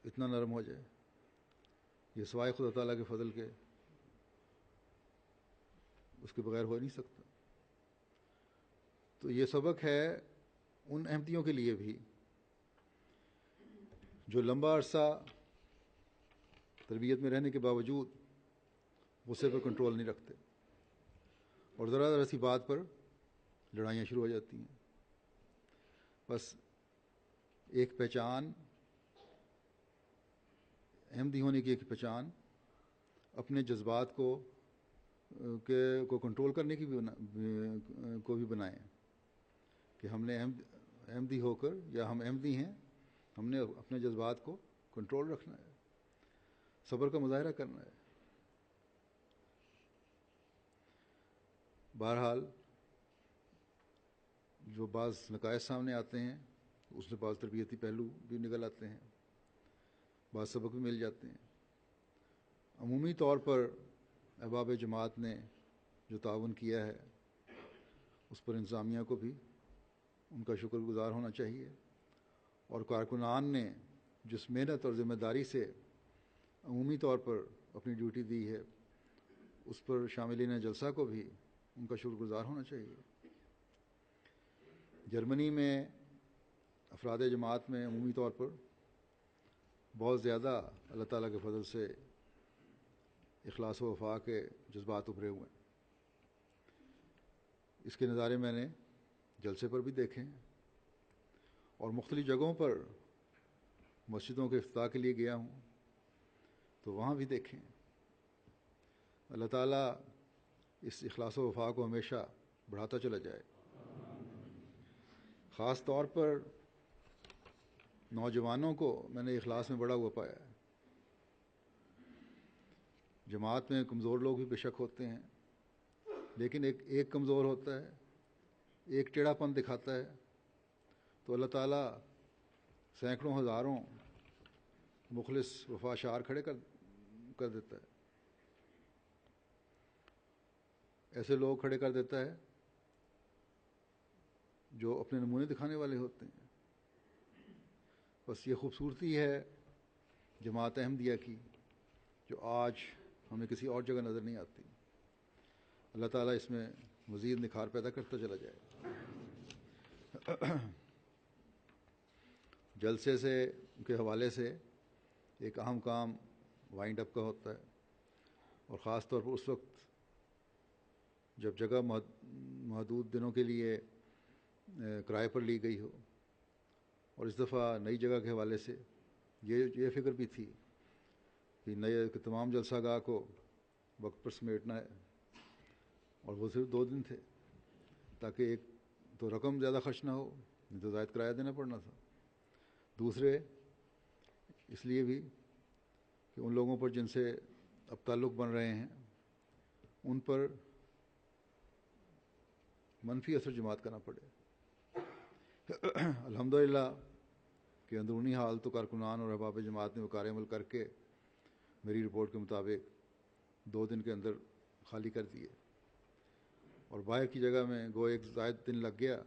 اتنا نرم ہو جائے، یہ سوائے خدا تعالیٰ کے فضل کے اس کے بغیر ہو نہیں سکتا۔ تو یہ سبق ہے ان احمدیوں کے لیے بھی جو لمبا عرصہ تربیت میں رہنے کے باوجود غصے پر کنٹرول نہیں رکھتے اور ذرا ذرا سی بات پر لڑائیاں شروع ہو جاتی ہیں۔ بس ایک پہچان، احمدی ہونے کی ایک پہچان اپنے جذبات کو کنٹرول کرنے کی بھی بنائیں کہ ہم نے احمدی ہو کر، یا ہم احمدی ہیں، ہم نے اپنے جذبات کو کنٹرول رکھنا ہے، صبر کا مظاہرہ کرنا ہے۔ بہرحال جو بعض نقائص سامنے آتے ہیں اس میں بعض تربیتی پہلو بھی نکل آتے ہیں، بعض سبق بھی مل جاتے ہیں۔ عمومی طور پر احباب جماعت نے جو تعاون کیا ہے اس پر انتظامیہ کو بھی ان کا شکر گزار ہونا چاہیے، اور کارکنان نے جس محنت اور ذمہ داری سے عمومی طور پر اپنی ڈیوٹی دی ہے اس پر شاملین جلسہ کو بھی ان کا شکر گزار ہونا چاہیے۔ جرمنی میں افراد جماعت میں عمومی طور پر بہت زیادہ اللہ تعالیٰ کے فضل سے اخلاص و وفا کے جذبات ابھرے ہوئے ہیں۔ اس کے نظارے میں نے جلسے پر بھی دیکھے ہیں اور مختلف جگہوں پر مسجدوں کے افتتاح کے لیے گیا ہوں تو وہاں بھی دیکھیں۔ اللہ تعالیٰ اس اخلاص و وفا کو ہمیشہ بڑھاتا چلا جائے۔ خاص طور پر نوجوانوں کو میں نے اخلاص میں بڑا ہوا پایا ہے۔ جماعت میں کمزور لوگ بھی بے شک ہوتے ہیں، لیکن ایک کمزور ہوتا ہے، ایک ٹیڑھا پن دکھاتا ہے تو اللہ تعالیٰ سینکڑوں ہزاروں مخلص وفا شعار کھڑے کر دیتا ہے، ایسے لوگ کھڑے کر دیتا ہے جو اپنے نمونے دکھانے والے ہوتے ہیں۔ بس یہ خوبصورتی ہے جماعت احمدیہ کی جو آج ہمیں کسی اور جگہ نظر نہیں آتی۔ اللہ تعالیٰ اس میں مزید نکھار پیدا کرتا چلا جائے۔ جلسے سے کے حوالے سے ایک اہم کام وائنڈ اپ کا ہوتا ہے، اور خاص طور پر اس وقت جب جگہ محدود دنوں کے لیے کرائے پر لی گئی ہو، اور اس دفعہ نئی جگہ کے حوالے سے یہ فکر بھی تھی کہ تمام جلسہ گاہ کو وقت پر سمیٹنا ہے، اور وہ صرف 2 دن تھے تاکہ ایک تو رقم زیادہ خرچ نہ ہو، نہیں تو زائد کرایہ دینا پڑنا تھا، دوسرے اس لیے بھی کہ ان لوگوں پر جن سے اب تعلق بن رہے ہیں ان پر منفی اثر جماعت کا نہ پڑے۔ الحمدللہ کہ اندرونی حال تو کارکنان اور احباب جماعت نے وقار عمل کر کے میری رپورٹ کے مطابق 2 دن کے اندر خالی کر دیے، اور باہر کی جگہ میں گو ایک زائد دن لگ گیا،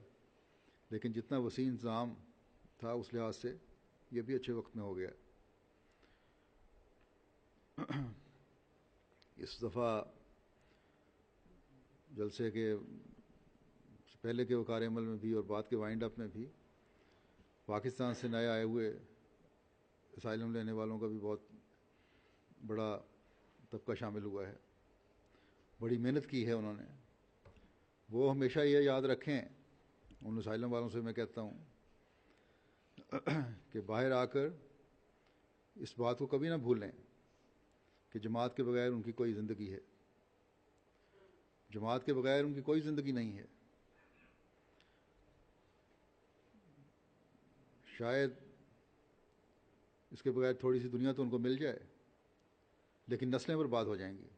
لیکن جتنا وسیع انتظام تھا اس لحاظ سے یہ بھی اچھے وقت میں ہو گیا۔ اس دفعہ جلسے کے پہلے کے وقار عمل میں بھی اور بعد کے وائنڈ اپ میں بھی پاکستان سے نئے آئے ہوئے اسائلم لینے والوں کا بھی بہت بڑا طبقہ شامل ہوا ہے. بڑی محنت کی ہے انہوں نے. وہ ہمیشہ یہ یاد رکھیں, ان اسائلم والوں سے میں کہتا ہوں کہ باہر آ کر اس بات کو کبھی نہ بھولیں کہ جماعت کے بغیر ان کی کوئی زندگی ہے. جماعت کے بغیر ان کی کوئی زندگی نہیں ہے. شاید اس کے بغیر تھوڑی سی دنیا تو ان کو مل جائے, لیکن نسلیں برباد ہو جائیں گی.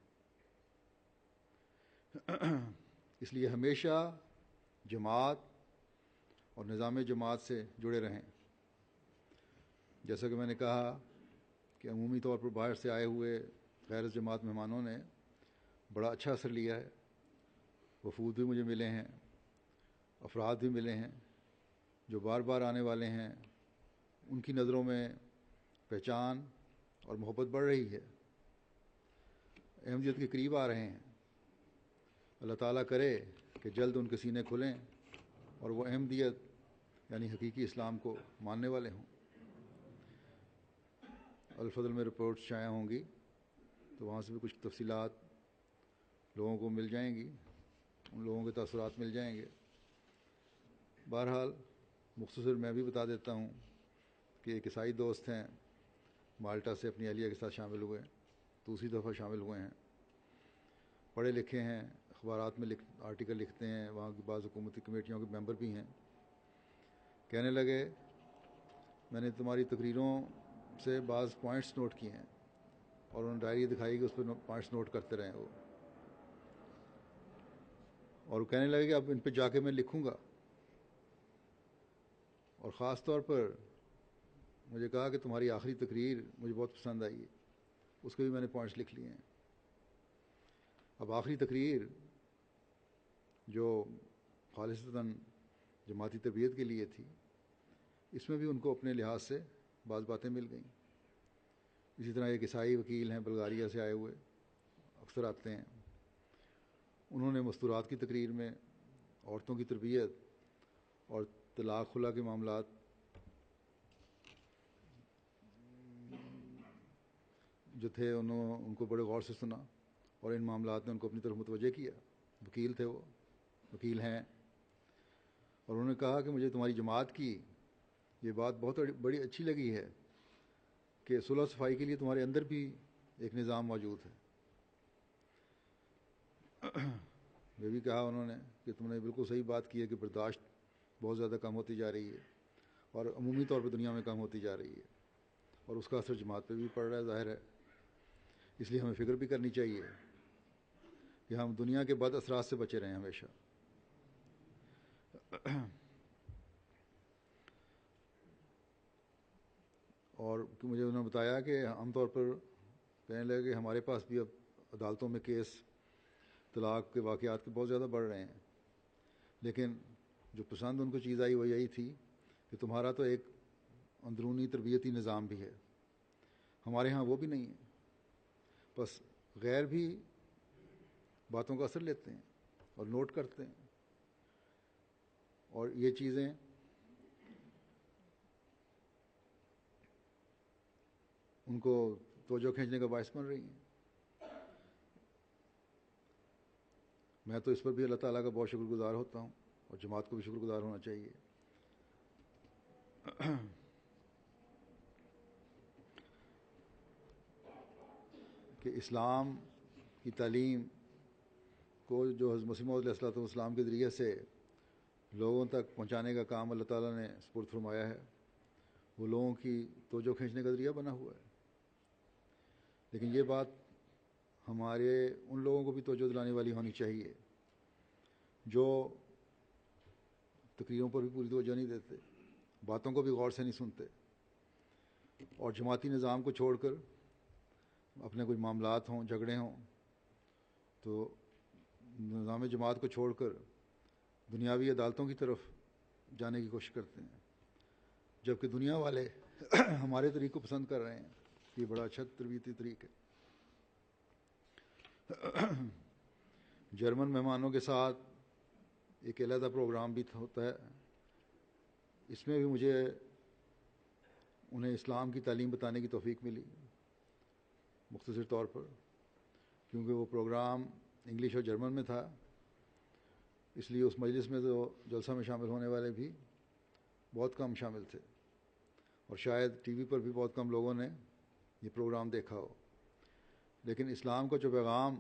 اس لیے ہمیشہ جماعت اور نظام جماعت سے جڑے رہیں. جیسا کہ میں نے کہا کہ عمومی طور پر باہر سے آئے ہوئے غیر جماعت مہمانوں نے بڑا اچھا اثر لیا ہے. وفود بھی مجھے ملے ہیں, افراد بھی ملے ہیں جو بار بار آنے والے ہیں. ان کی نظروں میں پہچان اور محبت بڑھ رہی ہے, احمدیت کے قریب آ رہے ہیں. اللہ تعالیٰ کرے کہ جلد ان کے سینے کھلیں اور وہ احمدیت یعنی حقیقی اسلام کو ماننے والے ہوں. الفضل میں رپورٹس شائع ہوں گی تو وہاں سے بھی کچھ تفصیلات لوگوں کو مل جائیں گی, ان لوگوں کے تاثرات مل جائیں گے. بہرحال مختصر میں بھی بتا دیتا ہوں کہ ایک عیسائی دوست ہیں, مالٹا سے اپنی اہلیہ کے ساتھ شامل ہوئے, دوسری دفعہ شامل ہوئے ہیں. پڑھے لکھے ہیں, اخبارات میں آرٹیکل لکھتے ہیں, وہاں کی بعض حکومتی کمیٹیوں کے ممبر بھی ہیں. کہنے لگے میں نے تمہاری تقریروں سے بعض پوائنٹس نوٹ کیے ہیں, اور انہوں نے ڈائری دکھائی کہ اس پہ پوائنٹس نوٹ کرتے رہیں وہ. اور وہ کہنے لگے کہ اب ان پہ جا کے میں لکھوں گا. اور خاص طور پر مجھے کہا کہ تمہاری آخری تقریر مجھے بہت پسند آئی ہے, اس کے بھی میں نے پوائنٹس لکھ لیے ہیں. اب آخری تقریر جو خالصتاً جماعتی تربیت کے لیے تھی, اس میں بھی ان کو اپنے لحاظ سے بعض باتیں مل گئیں. اسی طرح ایک عیسائی وکیل ہیں بلغاریہ سے آئے ہوئے, اکثر آتے ہیں. انہوں نے مستورات کی تقریر میں عورتوں کی تربیت اور طلاق خلا کے معاملات جو تھے ان کو بڑے غور سے سنا, اور ان معاملات نے ان کو اپنی طرف متوجہ کیا. وکیل تھے وہ, وکیل ہیں. اور انہوں نے کہا کہ مجھے تمہاری جماعت کی یہ بات بہت بڑی اچھی لگی ہے کہ صلح صفائی کے لیے تمہارے اندر بھی ایک نظام موجود ہے. یہ بھی کہا انہوں نے کہ تم نے بالکل صحیح بات کی ہے کہ برداشت بہت زیادہ کم ہوتی جا رہی ہے, اور عمومی طور پہ دنیا میں کم ہوتی جا رہی ہے, اور اس کا اثر جماعت پہ بھی پڑ رہا ہے, ظاہر ہے. اس لیے ہمیں فکر بھی کرنی چاہیے کہ ہم دنیا کے بد اثرات سے بچے رہیں ہمیشہ. اور مجھے انہوں نے بتایا کہ عام طور پر کہنے لگے کہ ہمارے پاس بھی اب عدالتوں میں کیس طلاق کے واقعات کے بہت زیادہ بڑھ رہے ہیں, لیکن جو پسند ان کو چیز آئی وہ یہی تھی کہ تمہارا تو ایک اندرونی تربیتی نظام بھی ہے, ہمارے ہاں وہ بھی نہیں ہے. بس غیر بھی باتوں کا اثر لیتے ہیں اور نوٹ کرتے ہیں, اور یہ چیزیں ان کو توجہ کھینچنے کا باعث بن رہی ہیں. میں تو اس پر بھی اللہ تعالیٰ کا بہت شکر گزار ہوتا ہوں, اور جماعت کو بھی شکر گزار ہونا چاہیے. کہ اسلام کی تعلیم کو جو حضرت مسیح موعود علیہ السلام کے ذریعے سے لوگوں تک پہنچانے کا کام اللہ تعالیٰ نے سپرد فرمایا ہے, وہ لوگوں کی توجہ کھینچنے کا ذریعہ بنا ہوا ہے. لیکن یہ بات ہمارے ان لوگوں کو بھی توجہ دلانے والی ہونی چاہیے جو تقریروں پر بھی پوری توجہ نہیں دیتے, باتوں کو بھی غور سے نہیں سنتے, اور جماعتی نظام کو چھوڑ کر اپنے کوئی معاملات ہوں, جھگڑے ہوں, تو نظام جماعت کو چھوڑ کر دنیاوی عدالتوں کی طرف جانے کی کوشش کرتے ہیں, جبکہ دنیا والے ہمارے طریق کو پسند کر رہے ہیں. یہ بڑا اچھا تربیتی طریق ہے. جرمن مہمانوں کے ساتھ ایک علیحدہ پروگرام بھی ہوتا ہے. اس میں بھی مجھے انہیں اسلام کی تعلیم بتانے کی توفیق ملی مختصر طور پر، کیونکہ وہ پروگرام انگلش اور جرمن میں تھا. اس لیے اس مجلس میں تو جلسہ میں شامل ہونے والے بھی بہت کم شامل تھے، اور شاید ٹی وی پر بھی بہت کم لوگوں نے یہ پروگرام دیکھا ہو. لیکن اسلام کا جو پیغام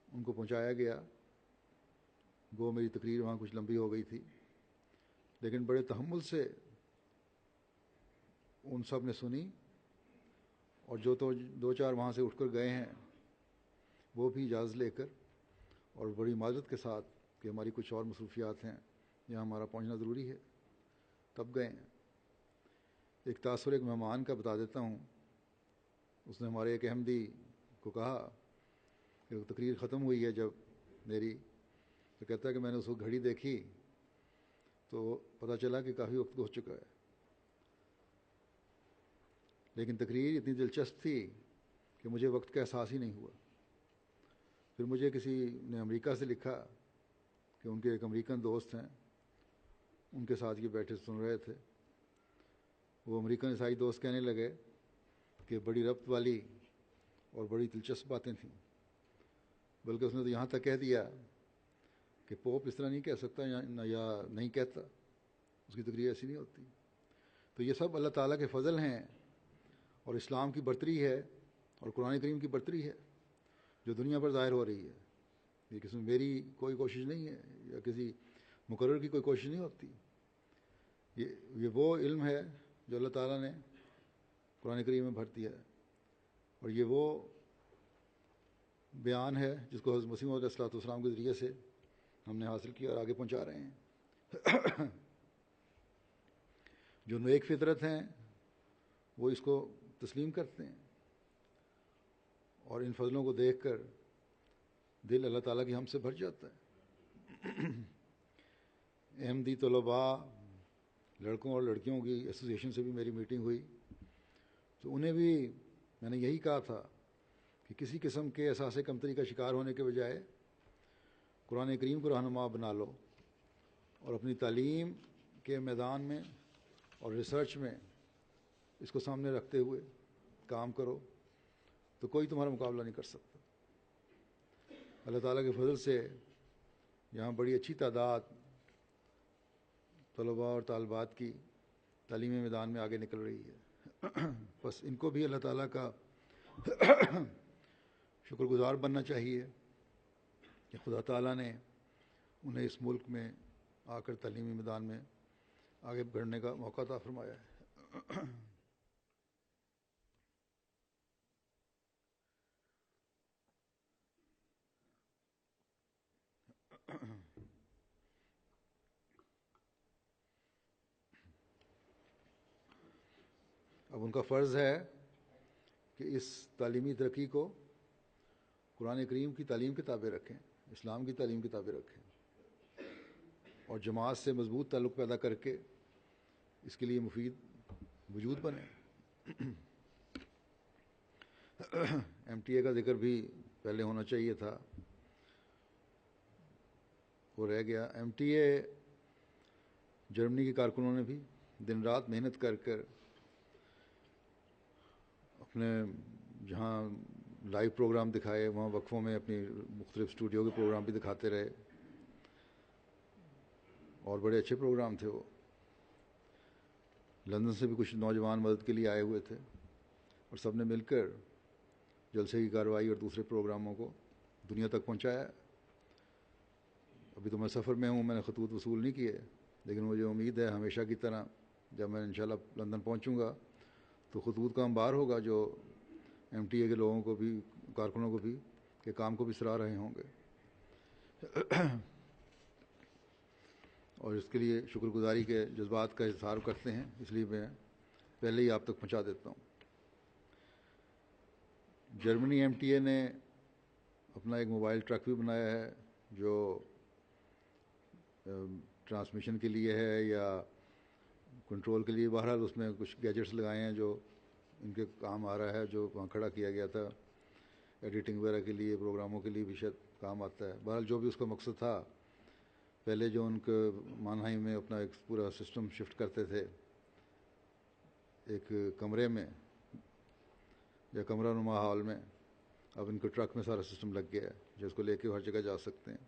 ان کو پہنچایا گیا، وہ میری تقریر وہاں کچھ لمبی ہو گئی تھی، لیکن بڑے تحمل سے ان سب نے سنی، اور جو تو دو چار وہاں سے اٹھ کر گئے ہیں وہ بھی اجازت لے کر اور بڑی معذرت کے ساتھ کہ ہماری کچھ اور مصروفیات ہیں یہاں ہمارا پہنچنا ضروری ہے، تب گئے ہیں. ایک تاثر ایک مہمان کا بتا دیتا ہوں. اس نے ہمارے ایک احمدی کو کہا کہ تقریر ختم ہوئی ہے جب میری، تو کہتا ہے کہ میں نے اس کو گھڑی دیکھی تو پتہ چلا کہ کافی وقت گزر چکا ہے. لیکن تقریر اتنی دلچسپ تھی کہ مجھے وقت کا احساس ہی نہیں ہوا. پھر مجھے کسی نے امریکہ سے لکھا کہ ان کے ایک امریکن دوست ہیں، ان کے ساتھ یہ بیٹھے سن رہے تھے. وہ امریکن عیسائی دوست کہنے لگے کہ بڑی ربط والی اور بڑی دلچسپ باتیں تھیں، بلکہ اس نے تو یہاں تک کہہ دیا کہ پوپ اس طرح نہیں کہہ سکتا یا نہیں کہتا، اس کی تقریر ایسی نہیں ہوتی. تو یہ سب اللہ تعالیٰ کے فضل ہیں، اور اسلام کی برتری ہے اور قرآن کریم کی برتری ہے جو دنیا پر ظاہر ہو رہی ہے. یہ کسی میں میری کوئی کوشش نہیں ہے یا کسی مقرر کی کوئی کوشش نہیں ہوتی. یہ وہ علم ہے جو اللہ تعالیٰ نے قرآن کریم میں بھر دیا ہے، اور یہ وہ بیان ہے جس کو حضرت مسیح علیہ الصلوۃ والسلام کے ذریعے سے ہم نے حاصل کیا اور آگے پہنچا رہے ہیں. جو نیک فطرت ہیں وہ اس کو تسلیم کرتے ہیں، اور ان فضلوں کو دیکھ کر دل اللہ تعالیٰ کی ہم سے بھر جاتا ہے. احمدی طلباء لڑکوں اور لڑکیوں کی ایسوسیشن سے بھی میری میٹنگ ہوئی، تو انہیں بھی میں نے یہی کہا تھا کہ کسی قسم کے احساس کمتری کا شکار ہونے کے بجائے قرآن کریم کو رہنما بنا لو، اور اپنی تعلیم کے میدان میں اور ریسرچ میں اس کو سامنے رکھتے ہوئے کام کرو، تو کوئی تمہارا مقابلہ نہیں کر سکتا. اللہ تعالیٰ کے فضل سے یہاں بڑی اچھی تعداد طلباء اور طالبات کی تعلیمی میدان میں آگے نکل رہی ہے. بس ان کو بھی اللہ تعالیٰ کا شکر گزار بننا چاہیے کہ خدا تعالیٰ نے انہیں اس ملک میں آ کر تعلیمی میدان میں آگے بڑھنے کا موقع عطا فرمایا ہے. اب ان کا فرض ہے کہ اس تعلیمی ترقی کو قرآن کریم کی تعلیم کے تابع رکھیں، اسلام کی تعلیم کے تابع رکھیں، اور جماعت سے مضبوط تعلق پیدا کر کے اس کے لیے مفید وجود بنے. ایم ٹی اے کا ذکر بھی پہلے ہونا چاہیے تھا، وہ رہ گیا. ایم ٹی اے جرمنی کے کارکنوں نے بھی دن رات محنت کر کر اپنے جہاں لائیو پروگرام دکھائے، وہاں وقفوں میں اپنی مختلف اسٹوڈیو کے پروگرام بھی دکھاتے رہے، اور بڑے اچھے پروگرام تھے وہ. لندن سے بھی کچھ نوجوان مدد کے لیے آئے ہوئے تھے، اور سب نے مل کر جلسے کی کارروائی اور دوسرے پروگراموں کو دنیا تک پہنچایا. ابھی تو میں سفر میں ہوں، میں نے خطوط وصول نہیں کیے، لیکن مجھے امید ہے ہمیشہ کی طرح جب میں انشاءاللہ لندن پہنچوں گا تو خطوط کا انبار ہوگا جو ایم ٹی اے کے لوگوں کو بھی، کارکنوں کو بھی، کہ کام کو بھی سراہ رہے ہوں گے. اور اس کے لیے شکر گزاری کے جذبات کا اظہار کرتے ہیں، اس لیے میں پہلے ہی آپ تک پہنچا دیتا ہوں. جرمنی ایم ٹی اے نے اپنا ایک موبائل ٹرک بھی بنایا ہے جو ٹرانسمیشن کے لیے ہے یا کنٹرول کے لیے. بہرحال اس میں کچھ گیجٹس لگائے ہیں جو ان کے کام آ رہا ہے، جو وہاں کھڑا کیا گیا تھا. ایڈیٹنگ وغیرہ کے لیے، پروگراموں کے لیے بھی شاید کام آتا ہے. بہرحال جو بھی اس کا مقصد تھا، پہلے جو ان کے مانہائی میں اپنا ایک پورا سسٹم شفٹ کرتے تھے ایک کمرے میں یا کمرہ نما ہال میں، اب ان کو ٹرک میں سارا سسٹم لگ گیا ہے جس کو لے کے ہر جگہ جا سکتے ہیں.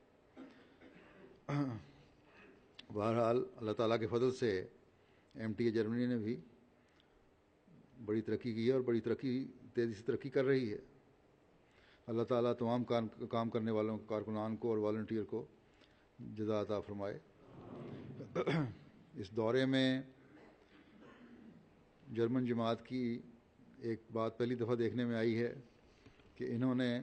بہرحال اللہ تعالیٰ کے فضل سے MTA جرمنی نے بھی بڑی ترقی کی ہے اور بڑی تیزی سے ترقی کر رہی ہے. اللہ تعالیٰ تمام کام کرنے والوں کارکنان کو اور والنٹیئر کو جزا عطا فرمائے. اس دورے میں جرمن جماعت کی ایک بات پہلی دفعہ دیکھنے میں آئی ہے کہ انہوں نے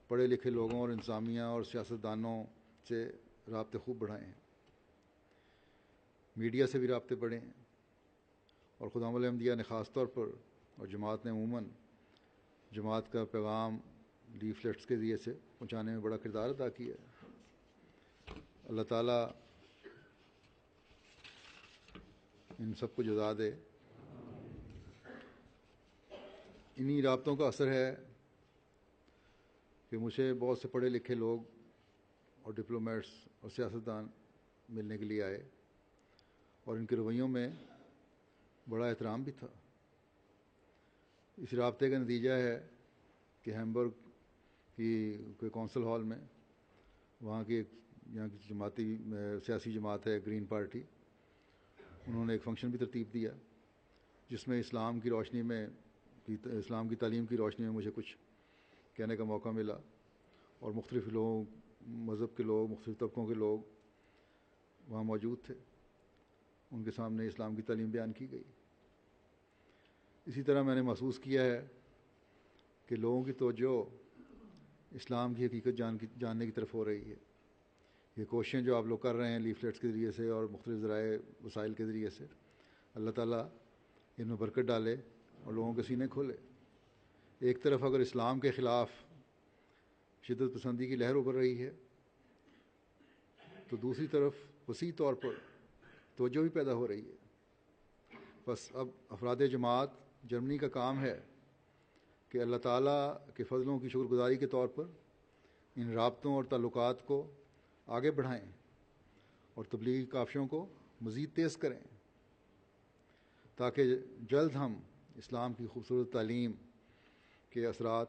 پڑھے لکھے لوگوں اور انتظامیہ اور سیاستدانوں سے رابطے خوب بڑھائے ہیں، میڈیا سے بھی رابطے بڑھے ہیں، اور خدام الانبیاء نے خاص طور پر اور جماعت نے عموماً جماعت کا پیغام لیفلیٹس کے ذریعے سے پہنچانے میں بڑا کردار ادا کیا ہے. اللہ تعالیٰ ان سب کو جزا دے. انہی رابطوں کا اثر ہے کہ مجھے بہت سے پڑھے لکھے لوگ اور ڈپلومیٹس اور سیاستدان ملنے کے لیے آئے، اور ان کے رویوں میں بڑا احترام بھی تھا. اس رابطے کا نتیجہ ہے کہ ہیمبرگ کی کوئی کونسل ہال میں وہاں کی یہاں کی سیاسی جماعت ہے گرین پارٹی، انہوں نے ایک فنکشن بھی ترتیب دیا جس میں اسلام کی تعلیم کی روشنی میں مجھے کچھ کہنے کا موقع ملا، اور مختلف لوگ، مذہب کے لوگ، مختلف طبقوں کے لوگ وہاں موجود تھے، ان کے سامنے اسلام کی تعلیم بیان کی گئی. اسی طرح میں نے محسوس کیا ہے کہ لوگوں کی توجہ اسلام کی حقیقت جاننے کی طرف ہو رہی ہے. یہ کوششیں جو آپ لوگ کر رہے ہیں لیفلیٹس کے ذریعے سے اور مختلف ذرائع وسائل کے ذریعے سے، اللہ تعالیٰ ان میں برکت ڈالے اور لوگوں کے سینے کھولے. ایک طرف اگر اسلام کے خلاف شدت پسندی کی لہر ابھر رہی ہے تو دوسری طرف وسیع طور پر توجہ بھی پیدا ہو رہی ہے. بس اب افراد جماعت جرمنی کا کام ہے کہ اللہ تعالیٰ کے فضلوں کی شکر گزاری کے طور پر ان رابطوں اور تعلقات کو آگے بڑھائیں اور تبلیغی کاوشوں کو مزید تیز کریں تاکہ جلد ہم اسلام کی خوبصورت تعلیم کے اثرات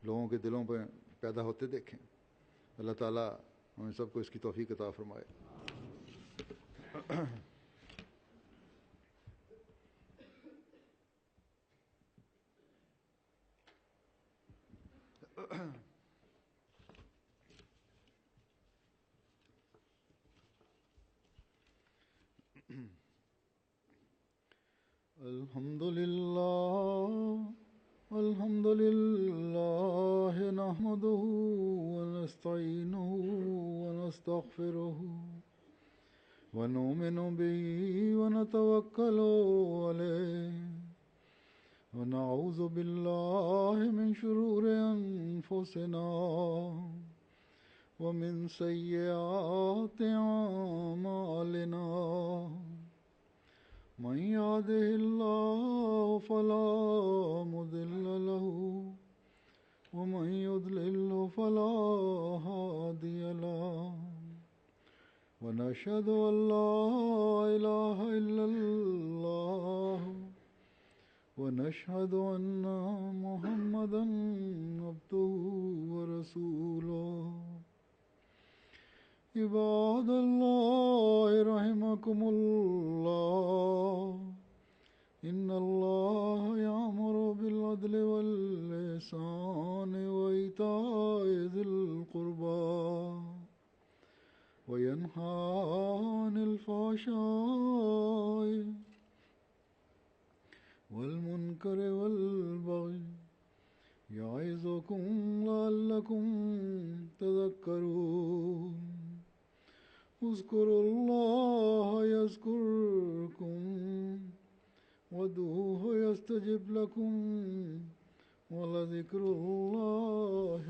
لوگوں کے دلوں پہ پیدا ہوتے دیکھیں. اللہ تعالیٰ ہم سب کو اس کی توفیق عطا فرمائے. الحمد لله نحمده ونستعينه ونستغفره ونؤمن به ونتوكل عليه ونعوذ بالله من شرور أنفسنا ومن سيئات أعمالنا. من يهده الله فلا مضل له ومن يضلل فلا هادي له. ونشهد أن لا إله إلا الله ونشهد أن محمدا عبده ورسوله. عباد الله رحمكم الله، إن الله يأمر بالعدل والإحسان وإيتاء ذي القربى وينهى عن الفحشاء والمنكر والبغي يعظكم لعلكم تذكرون. اذكروا الله يذكركم وادعوه يستجب لكم ولذكر الله